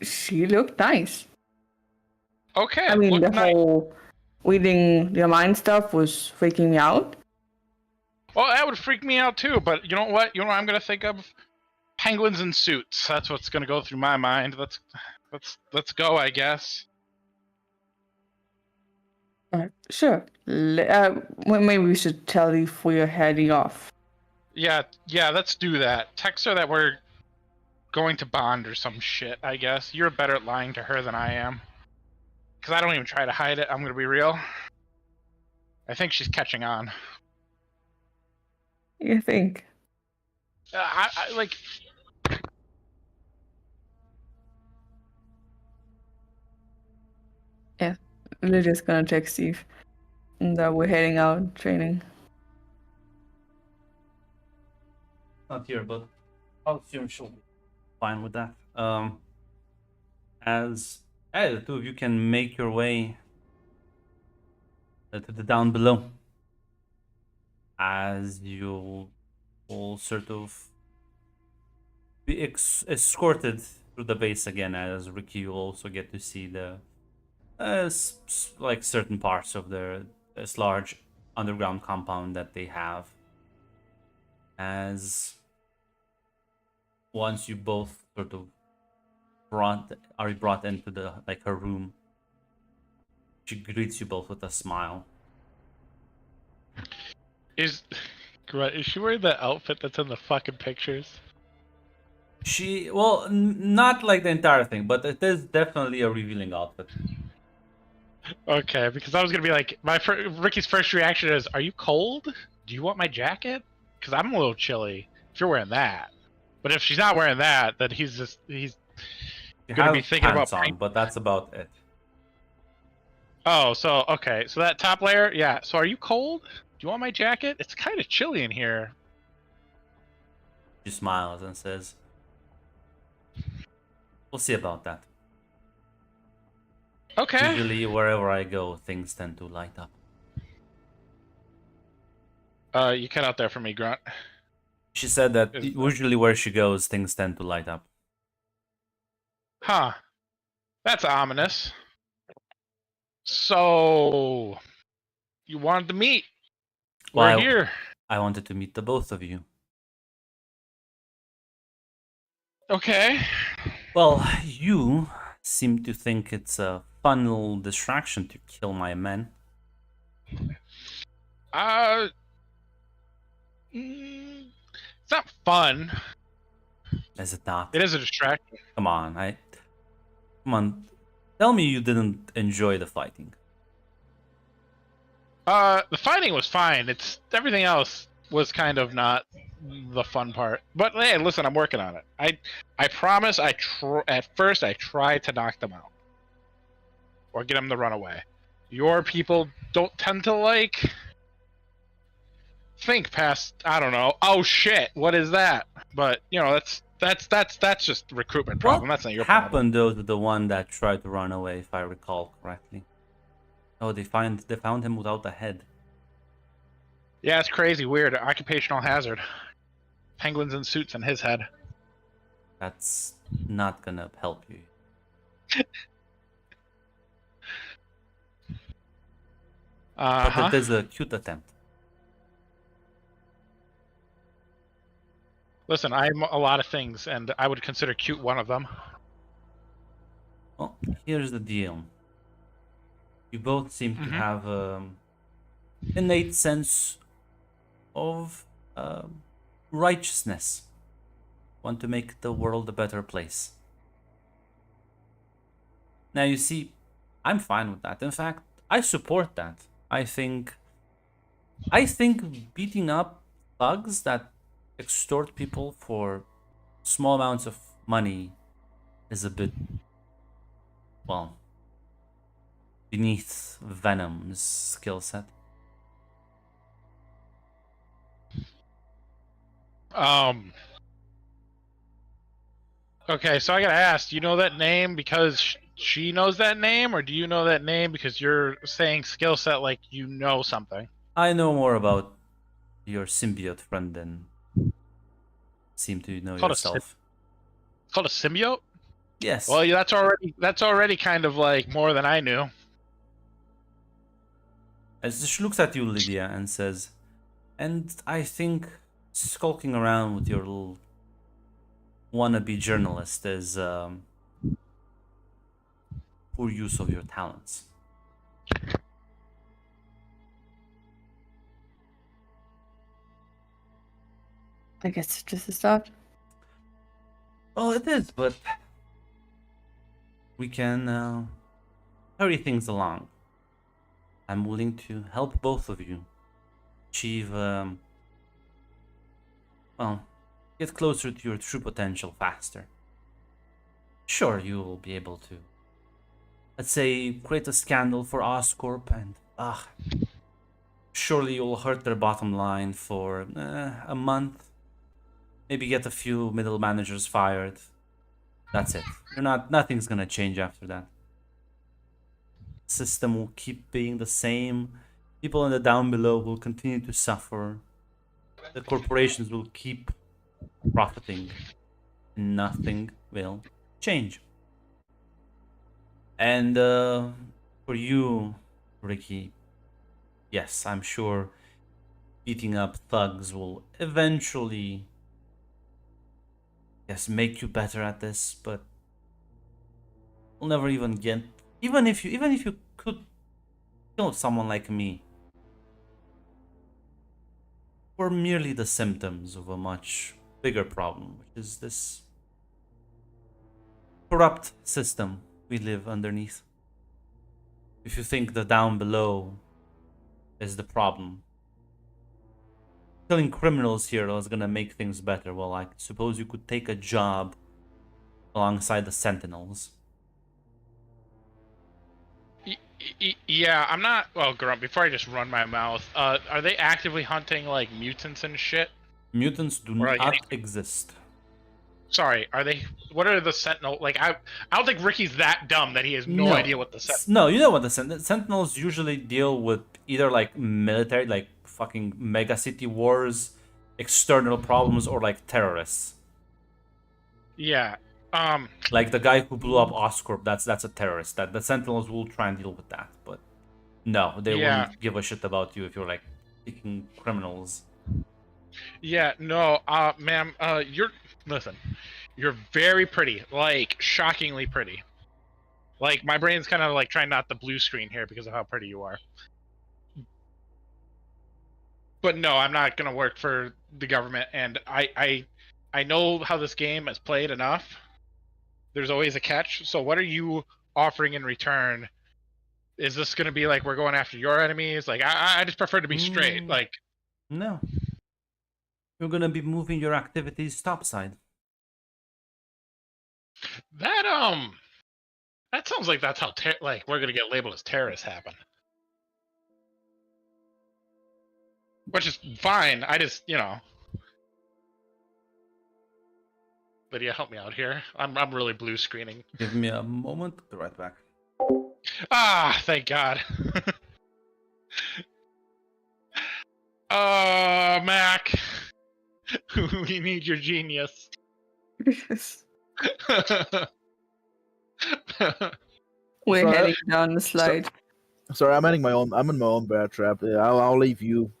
She looked nice. Okay, I mean, look the nice. whole reading your mind stuff was freaking me out. Well, that would freak me out too, but you know what? You know what I'm gonna think of? Penguins in suits. That's what's gonna go through my mind. Let's go, I guess. Sure. Maybe we should tell you before you're heading off. Yeah, let's do that. Text her that we're going to bond or some shit, I guess. You're better at lying to her than I am. Because I don't even try to hide it, I'm gonna be real. I think she's catching on. You think? I like... Yeah. Lydia's gonna text Steve that we're heading out training. Not here, but I'll assume she'll be fine with that. As the two of you can make your way to the down below, as you will sort of be escorted through the base again. As Ricky, you also get to see the like certain parts of this large underground compound that they have. As once you both sort of are brought into the her room, she greets you both with a smile. Is she wearing that outfit that's in the fucking pictures? She, well, not like the entire thing, but it is definitely a revealing outfit. Okay, because I was gonna be like, Ricky's first reaction is, "Are you cold? Do you want my jacket? Because I'm a little chilly if you're wearing that." But if she's not wearing that, then he's You gonna be have thinking about pants on, but that's about it. Oh, so okay, so that top layer, yeah. So are you cold? Do you want my jacket? It's kind of chilly in here. She She smiles and says, "We'll see about that. Okay. Usually, wherever I go, things tend to light up." You cut out there for me, Grunt. She said that Is- usually where she goes, things tend to light up. Huh. That's ominous. So, you wanted to meet. We're Well, here. I wanted to meet the both of you. Okay. Well, you seem to think it's a fun little distraction to kill my men. It's not fun. Is it not? It is a distraction. Come on, come on. Tell me you didn't enjoy the fighting. The fighting was fine. It's everything else was kind of not the fun part. But hey, listen, I'm working on it. I promise. At first I tried to knock them out or get them to run away. Your people don't tend to like think past. I don't know. Oh shit! What is that? But you know that's just a recruitment problem. What That's not your problem. happened though to the one that tried to run away, if I recall correctly? Oh, they found him without a head. Yeah, it's crazy, weird. Occupational hazard. Penguins in suits in his head. That's not gonna help you. But Uh-huh. it is a cute attempt. Listen, I'm a lot of things, and I would consider cute one of them. Well, here's the deal. You both seem to Mhm. have innate sense of righteousness. Want to make the world a better place. Now you see, I'm fine with that. In fact, I support that. I think beating up thugs that extort people for small amounts of money is a bit, well, beneath Venom's skill set. Okay, so I gotta ask, do you know that name because she knows that name, or do you know that name because you're saying skill set like you know something? I know more about your symbiote friend than seem to know Called yourself. It's called a symbiote? Yes. Well, yeah, that's already kind of like more than I knew. As she looks at you, Lydia, and says, "And I think skulking around with your little wannabe journalist is poor use of your talents." I guess it's just a start. Oh, it is, but we can hurry things along. I'm willing to help both of you achieve, well, get closer to your true potential faster. Sure, you will be able to, let's say, create a scandal for Oscorp, and surely you'll hurt their bottom line for a month. Maybe get a few middle managers fired. That's it. Nothing's gonna change after that. System will keep being the same. People in the down below will continue to suffer. The corporations will keep profiting. Nothing will change. And for you, Ricky, yes, I'm sure beating up thugs will eventually, yes, make you better at this, but we'll never even get, even if you could kill someone like me, we're merely the symptoms of a much bigger problem, which is this corrupt system we live underneath. If you think the down below is the problem, killing criminals here is gonna make things better. Well, I suppose you could take a job alongside the Sentinels. Yeah, I'm not. Well, Grunt, before I just run my mouth, are they actively hunting like mutants and shit? Mutants do Or, like, not exist. Sorry, are they? What are the Sentinel? Like, I don't think Ricky's that dumb that he has no idea what the Sentinel. No, you know what the Sentinels usually deal with either like military, like fucking mega city wars, external problems, or like terrorists. Yeah. Like the guy who blew up Oscorp, that's a terrorist. That the Sentinels will try and deal with that, but no, they Yeah. won't give a shit about you if you're like picking criminals. Yeah. No. Ma'am. Listen. You're very pretty. Like, shockingly pretty. Like, my brain's kind of like trying not to blue screen here because of how pretty you are. But no, I'm not gonna work for the government, and I know how this game is played enough. There's always a catch. So what are you offering in return? Is this gonna be like we're going after your enemies? Like, I just prefer to be straight. Like, No, you're gonna be moving your activities topside. that sounds like that's how like we're gonna get labeled as terrorists happen. Which is fine. I just, Lydia, help me out here. I'm really blue screening. Give me a moment. Be right back. Ah, thank God. Mac. We need your genius. We're Sorry. heading down the slide. Sorry, I'm in my own bear trap. Yeah, I'll leave you.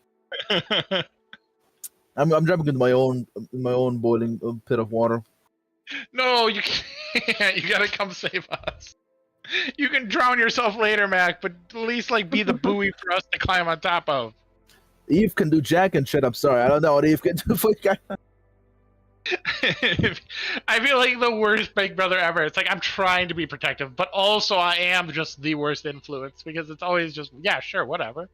I'm jumping into my own boiling pit of water. No, you can't. You gotta come save us. You can drown yourself later, Mac, but at least like be the buoy for us to climb on top of. Eve can do jack and shit. I'm sorry, I don't know what Eve can do for you. I feel like the worst Big Brother ever. It's like I'm trying to be protective, but also I am just the worst influence because it's always just, yeah, sure, whatever.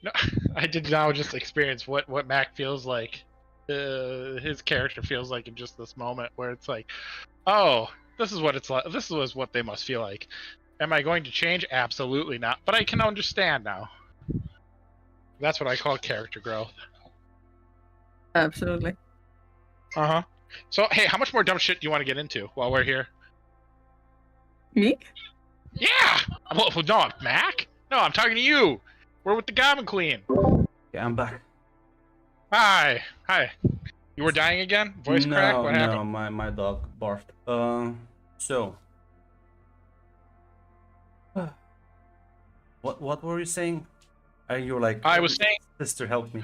No, I did now just experience what Mac feels like. His character feels like in just this moment where it's like, oh, this is what it's like. This is what they must feel like. Am I going to change? Absolutely not. But I can understand now. That's what I call character growth. Absolutely. Uh-huh. So, hey, how much more dumb shit do you want to get into while we're here? Me? Yeah! Well, no, Mac? No, I'm talking to you! We're with the Goblin Queen! Yeah, I'm back. Hi! Hi. You were dying again? Voice crack? What happened? No, my dog barfed. So... What were you saying? You were like, I was saying... Sister, help me.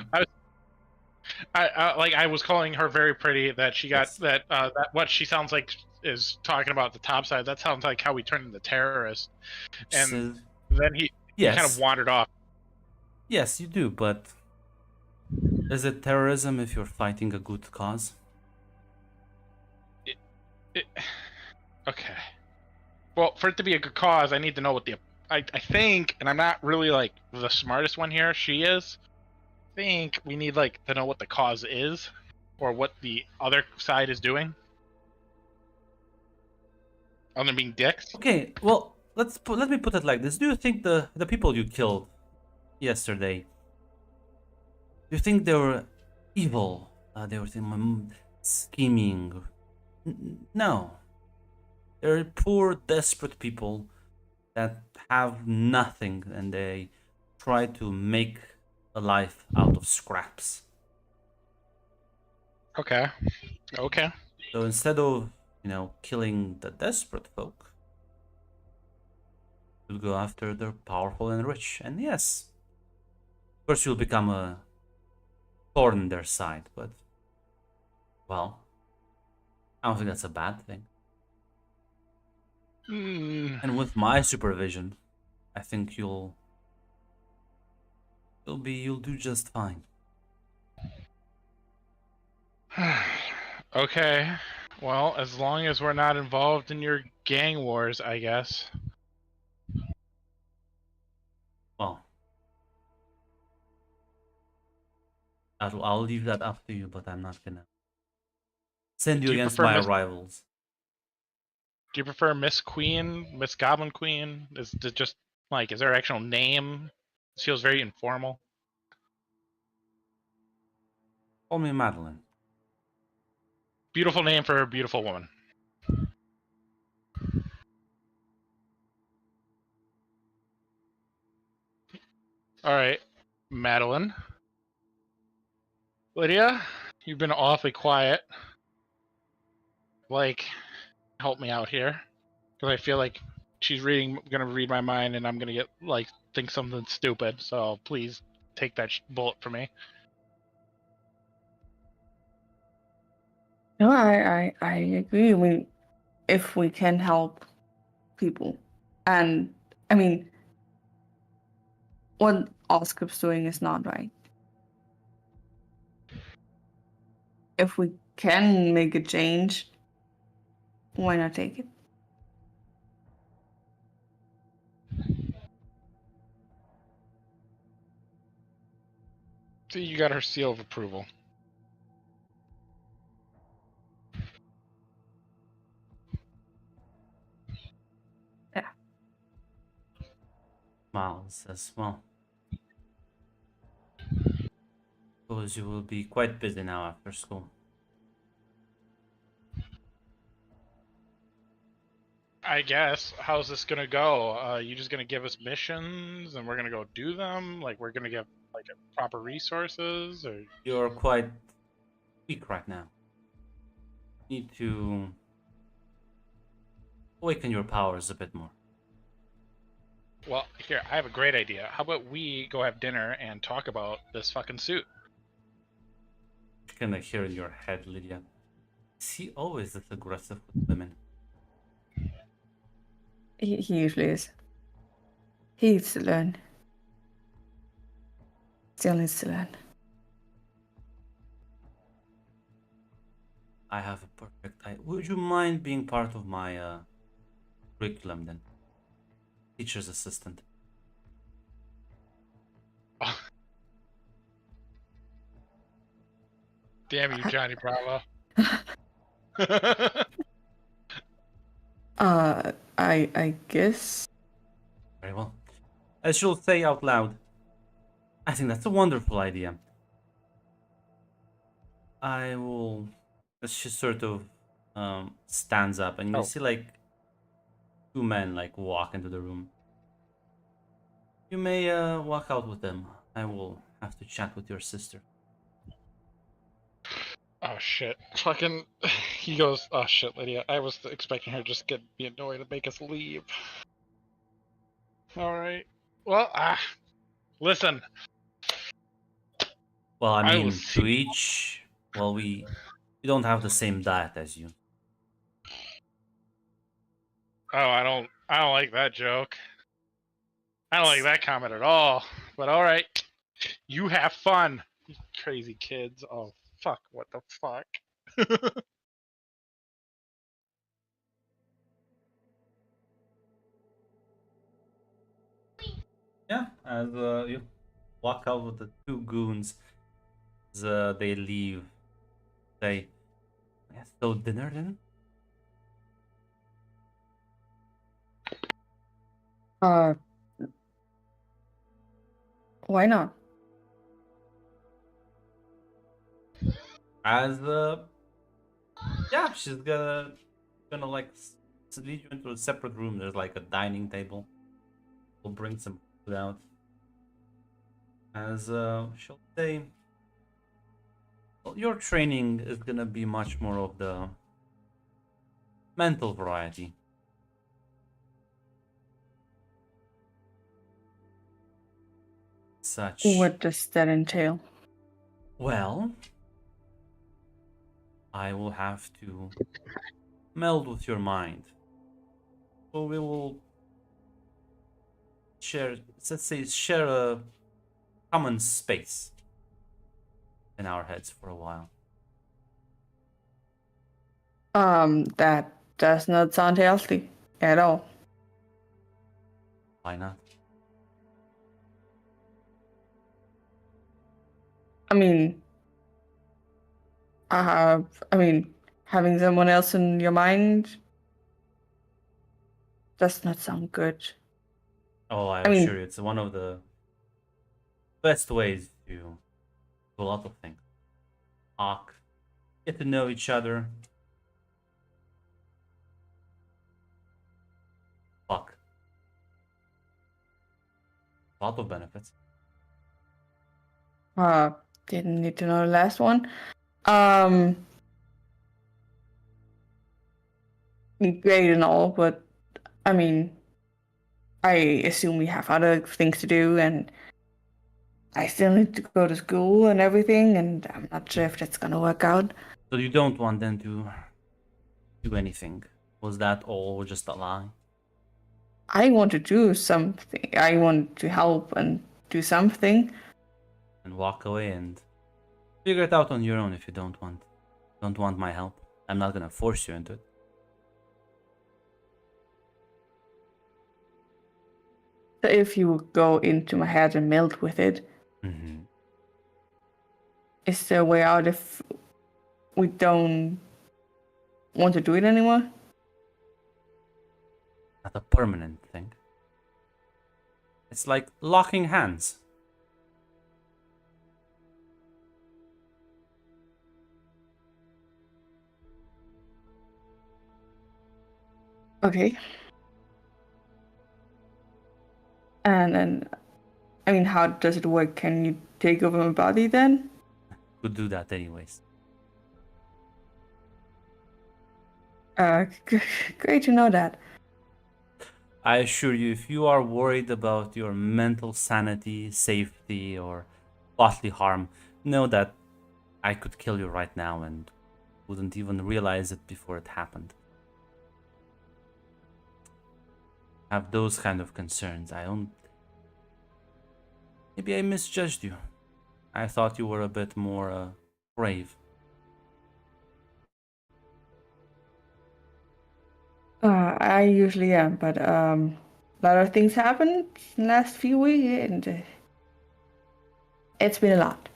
I was calling her very pretty, that she got... Yes. That what she sounds like is talking about the top side. That sounds like how we turned into terrorists. And So, then he yes. kind of wandered off. Yes, you do, but is it terrorism if you're fighting a good cause? Okay. Well, for it to be a good cause, I need to know what I think, and I'm not really like the smartest one here. She is. I think we need like to know what the cause is, or what the other side is doing. Other than being dicks. Okay, well, let me put it like this. Do you think the people you killed yesterday, do you think they were evil? They were scheming? No. They're poor, desperate people that have nothing, and they try to make a life out of scraps. Okay. Okay. So instead of, killing the desperate folk, you'll go after the powerful and rich. And yes, of course you'll become a thorn in their side, but, well, I don't think that's a bad thing. And with my supervision, I think you'll do just fine. Okay. Well, as long as we're not involved in your gang wars, I guess. Well, I'll leave that up to you, but I'm not gonna send you Do you against prefer my Miss- rivals. Do you prefer Miss Queen, Miss Goblin Queen? Is it just like, is there an actual name This feels very informal. Call me Madeline. Beautiful name for a beautiful woman. All right, Madeline. Lydia, you've been awfully quiet. Like, help me out here, because I feel like she's gonna read my mind, and I'm gonna get think something stupid. So please take that bullet for me. No, I agree. If we can help people, and I mean, what Oscar's doing is not right. If we can make a change, why not take it? See, you got her seal of approval. Miles says, well, suppose you will be quite busy now after school. I guess. How's this gonna go? You just gonna give us missions, and we're gonna go do them? Like, we're gonna get proper resources, or You're quite weak right now. Need to awaken your powers a bit more. well, here I have a great idea. How about we go have dinner and talk about this fucking suit? You can hear in your head, Lydia. Is he always this aggressive with women? He usually is. He needs to learn. Still needs to learn. I have a perfect idea. Would you mind being part of my curriculum then? Teacher's assistant. Damn you, Johnny Bravo. I guess. Very well. As she'll say out loud, I think that's a wonderful idea. I will. As she sort of stands up, and you see like two men walk into the room. You may walk out with them. I will have to chat with your sister. Oh shit. Fucking he goes, oh shit, Lydia. I was expecting her to just be annoyed and make us leave. Alright. Well, listen. Well, I will mean, see- to each. Well, we don't have the same diet as you. Oh, I don't like that joke. I don't like that comment at all. But alright. You have fun. You crazy kids. Oh fuck, what the fuck? Yeah, as you walk out with the two goons, as they leave, say, yeah, so dinner then? Why not? As yeah, she's gonna lead you into a separate room. There's like a dining table. We'll bring some food out. As she'll say, well, your training is gonna be much more of the mental variety. Such. What does that entail? Well, I will have to meld with your mind. So we will share, let's say, share a common space in our heads for a while. That does not sound healthy at all. Why not? I mean, having someone else in your mind does not sound good. Oh, I I mean- assure you, it's one of the best ways to do a lot of things. Talk, get to know each other. Fuck. A lot of benefits. Didn't need to know the last one. Um, Great and all, but I mean, I assume we have other things to do, and I still need to go to school and everything, and I'm not sure if that's gonna work out. So you don't want them to do anything. Was that all just a lie? I want to do something. I want to help and do something. And walk away and figure it out on your own if you don't want my help. I'm not gonna force you into it. So if you go into my head and melt with it, Mm-hmm. is there a way out if we don't want to do it anymore? Not a permanent thing. It's like locking hands. Okay. And then, I mean, how does it work? Can you take over my body then? Could do that anyways. Great to know that. I assure you, if you are worried about your mental sanity, safety, or bodily harm, know that I could kill you right now and wouldn't even realize it before it happened. Have those kind of concerns. I don't. Maybe I misjudged you. I thought you were a bit more brave. I usually am, but a lot of things happened in the last few weeks, and it's been a lot.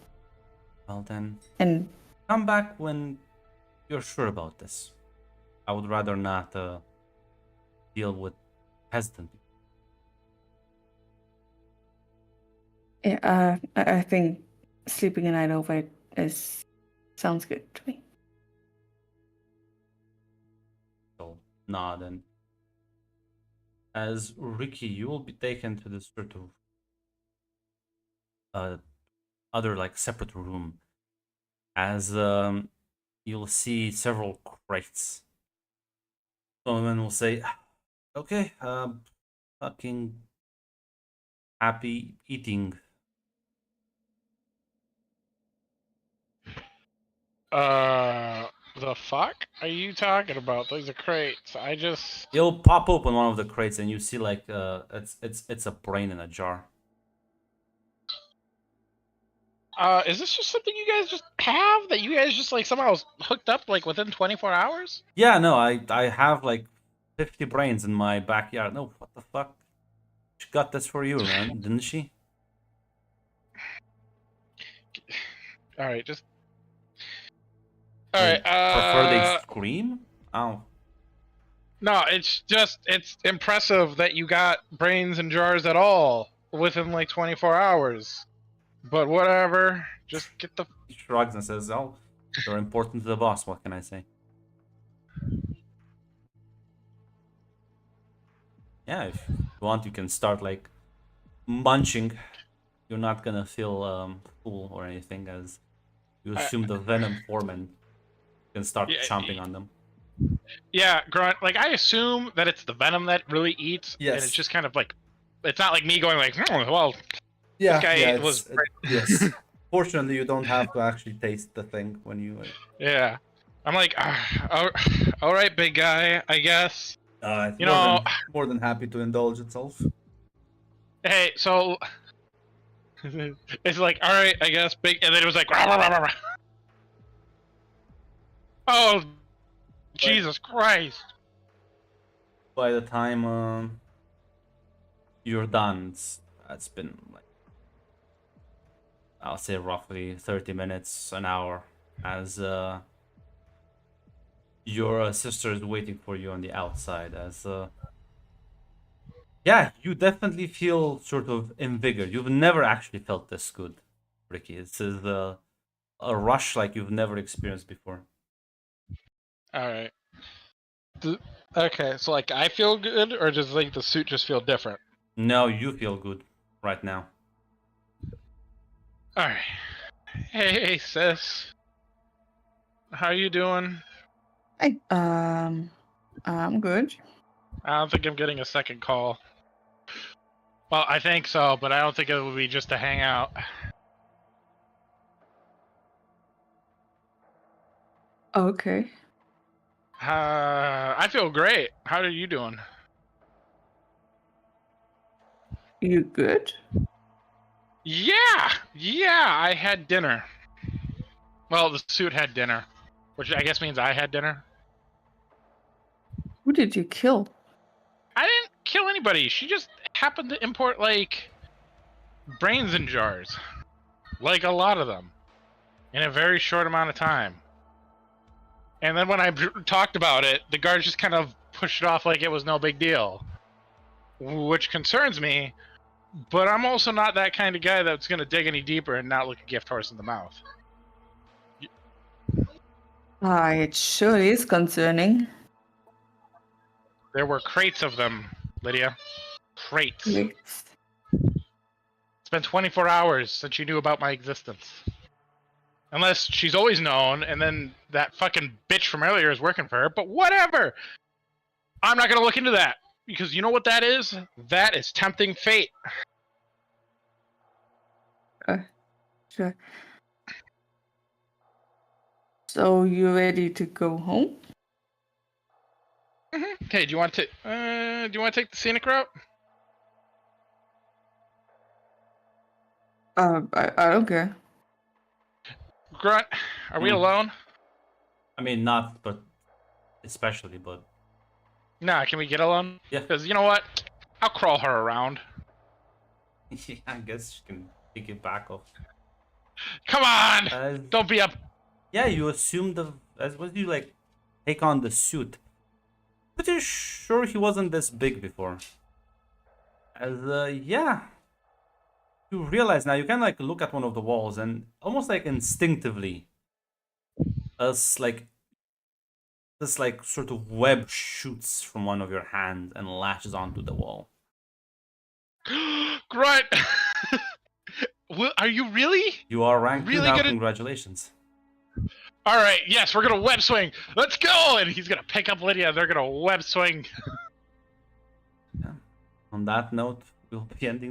Well then, And come back when you're sure about this. I would rather not deal with hesitant people. yeah, I think sleeping a night over it sounds good to me. So nod, and as Ricky, you will be taken to this sort of other like separate room, as you'll see several crates. Someone will say, "Okay, fucking happy eating." The fuck are you talking about? Those are crates. I just. You'll pop open one of the crates and you see like it's a brain in a jar. Is this just something you guys just have that you guys just like somehow hooked up like within 24 hours? Yeah, no, I have like 50 brains in my backyard. No, what the fuck? She got this for you, man, didn't she? All right, just. All Wait, right. prefer they scream? Oh, No, it's impressive that you got brains in jars at all within like 24 hours. But whatever, just get the. he shrugs and says, "Oh, you're important to the boss. What can I say?" Yeah, if you want, you can start like munching. You're not gonna feel full or anything, as you assume the venom form and you can start Yeah, chomping on them. Yeah, Grunt. Like I assume that it's the venom that really eats, and Yes. it's just kind of like, it's not like me going like, well, Yeah, guy yeah, was- yes. Fortunately, you don't have to actually taste the thing when you. yeah. I'm like, all right, big guy. I guess. It's You know- more than happy to indulge itself. Hey, so it's like, all right, I guess, big, and then it was like, rah, rah, rah, rah, rah. Oh, Jesus Christ! By the time you're done, it's been like, I'll say roughly 30 minutes, an hour, as your sister is waiting for you on the outside, as Yeah, you definitely feel sort of invigorated. You've never actually felt this good, Ricky. This is a rush like you've never experienced before. All right. Okay, so like I feel good, or does like the suit just feel different? No, you feel good right now. All right. Hey, sis. How you doing? I'm good. I don't think I'm getting a second call. Well, I think so, but I don't think it would be just to hang out. Okay. I feel great. How are you doing? You good? Yeah, I had dinner. Well, the suit had dinner, which I guess means I had dinner. Who did you kill? I didn't kill anybody. She just happened to import like brains in jars, like a lot of them, in a very short amount of time. And then when I talked about it, the guards just kind of pushed it off like it was no big deal, which concerns me. But I'm also not that kind of guy that's going to dig any deeper and not look a gift horse in the mouth. It sure is concerning. There were crates of them, Lydia. Crates. Wait. It's been 24 hours since you knew about my existence. Unless she's always known, and then that fucking bitch from earlier is working for her, but whatever! I'm not gonna look into that, because you know what that is? That is tempting fate. Sure. So you ready to go home? Okay, do you want to take the scenic route? I don't care. Grunt, are we alone? I mean, not, but especially, but Nah, can we get alone? Yeah. Because you know what? I'll crawl her around. yeah, I guess you can pick it back off. Come on! Don't be up. Yeah, you assume as what you like take on the suit. Pretty sure he wasn't this big before. As yeah, you realize now you can like look at one of the walls and almost like instinctively, as like this like sort of web shoots from one of your hands and lashes onto the wall. Grunt! Are you really? You are ranked Really 2 now. gonna- Congratulations. All right, yes, we're gonna web swing. Let's go! And he's gonna pick up Lydia. They're gonna web swing. On that note, we'll be ending.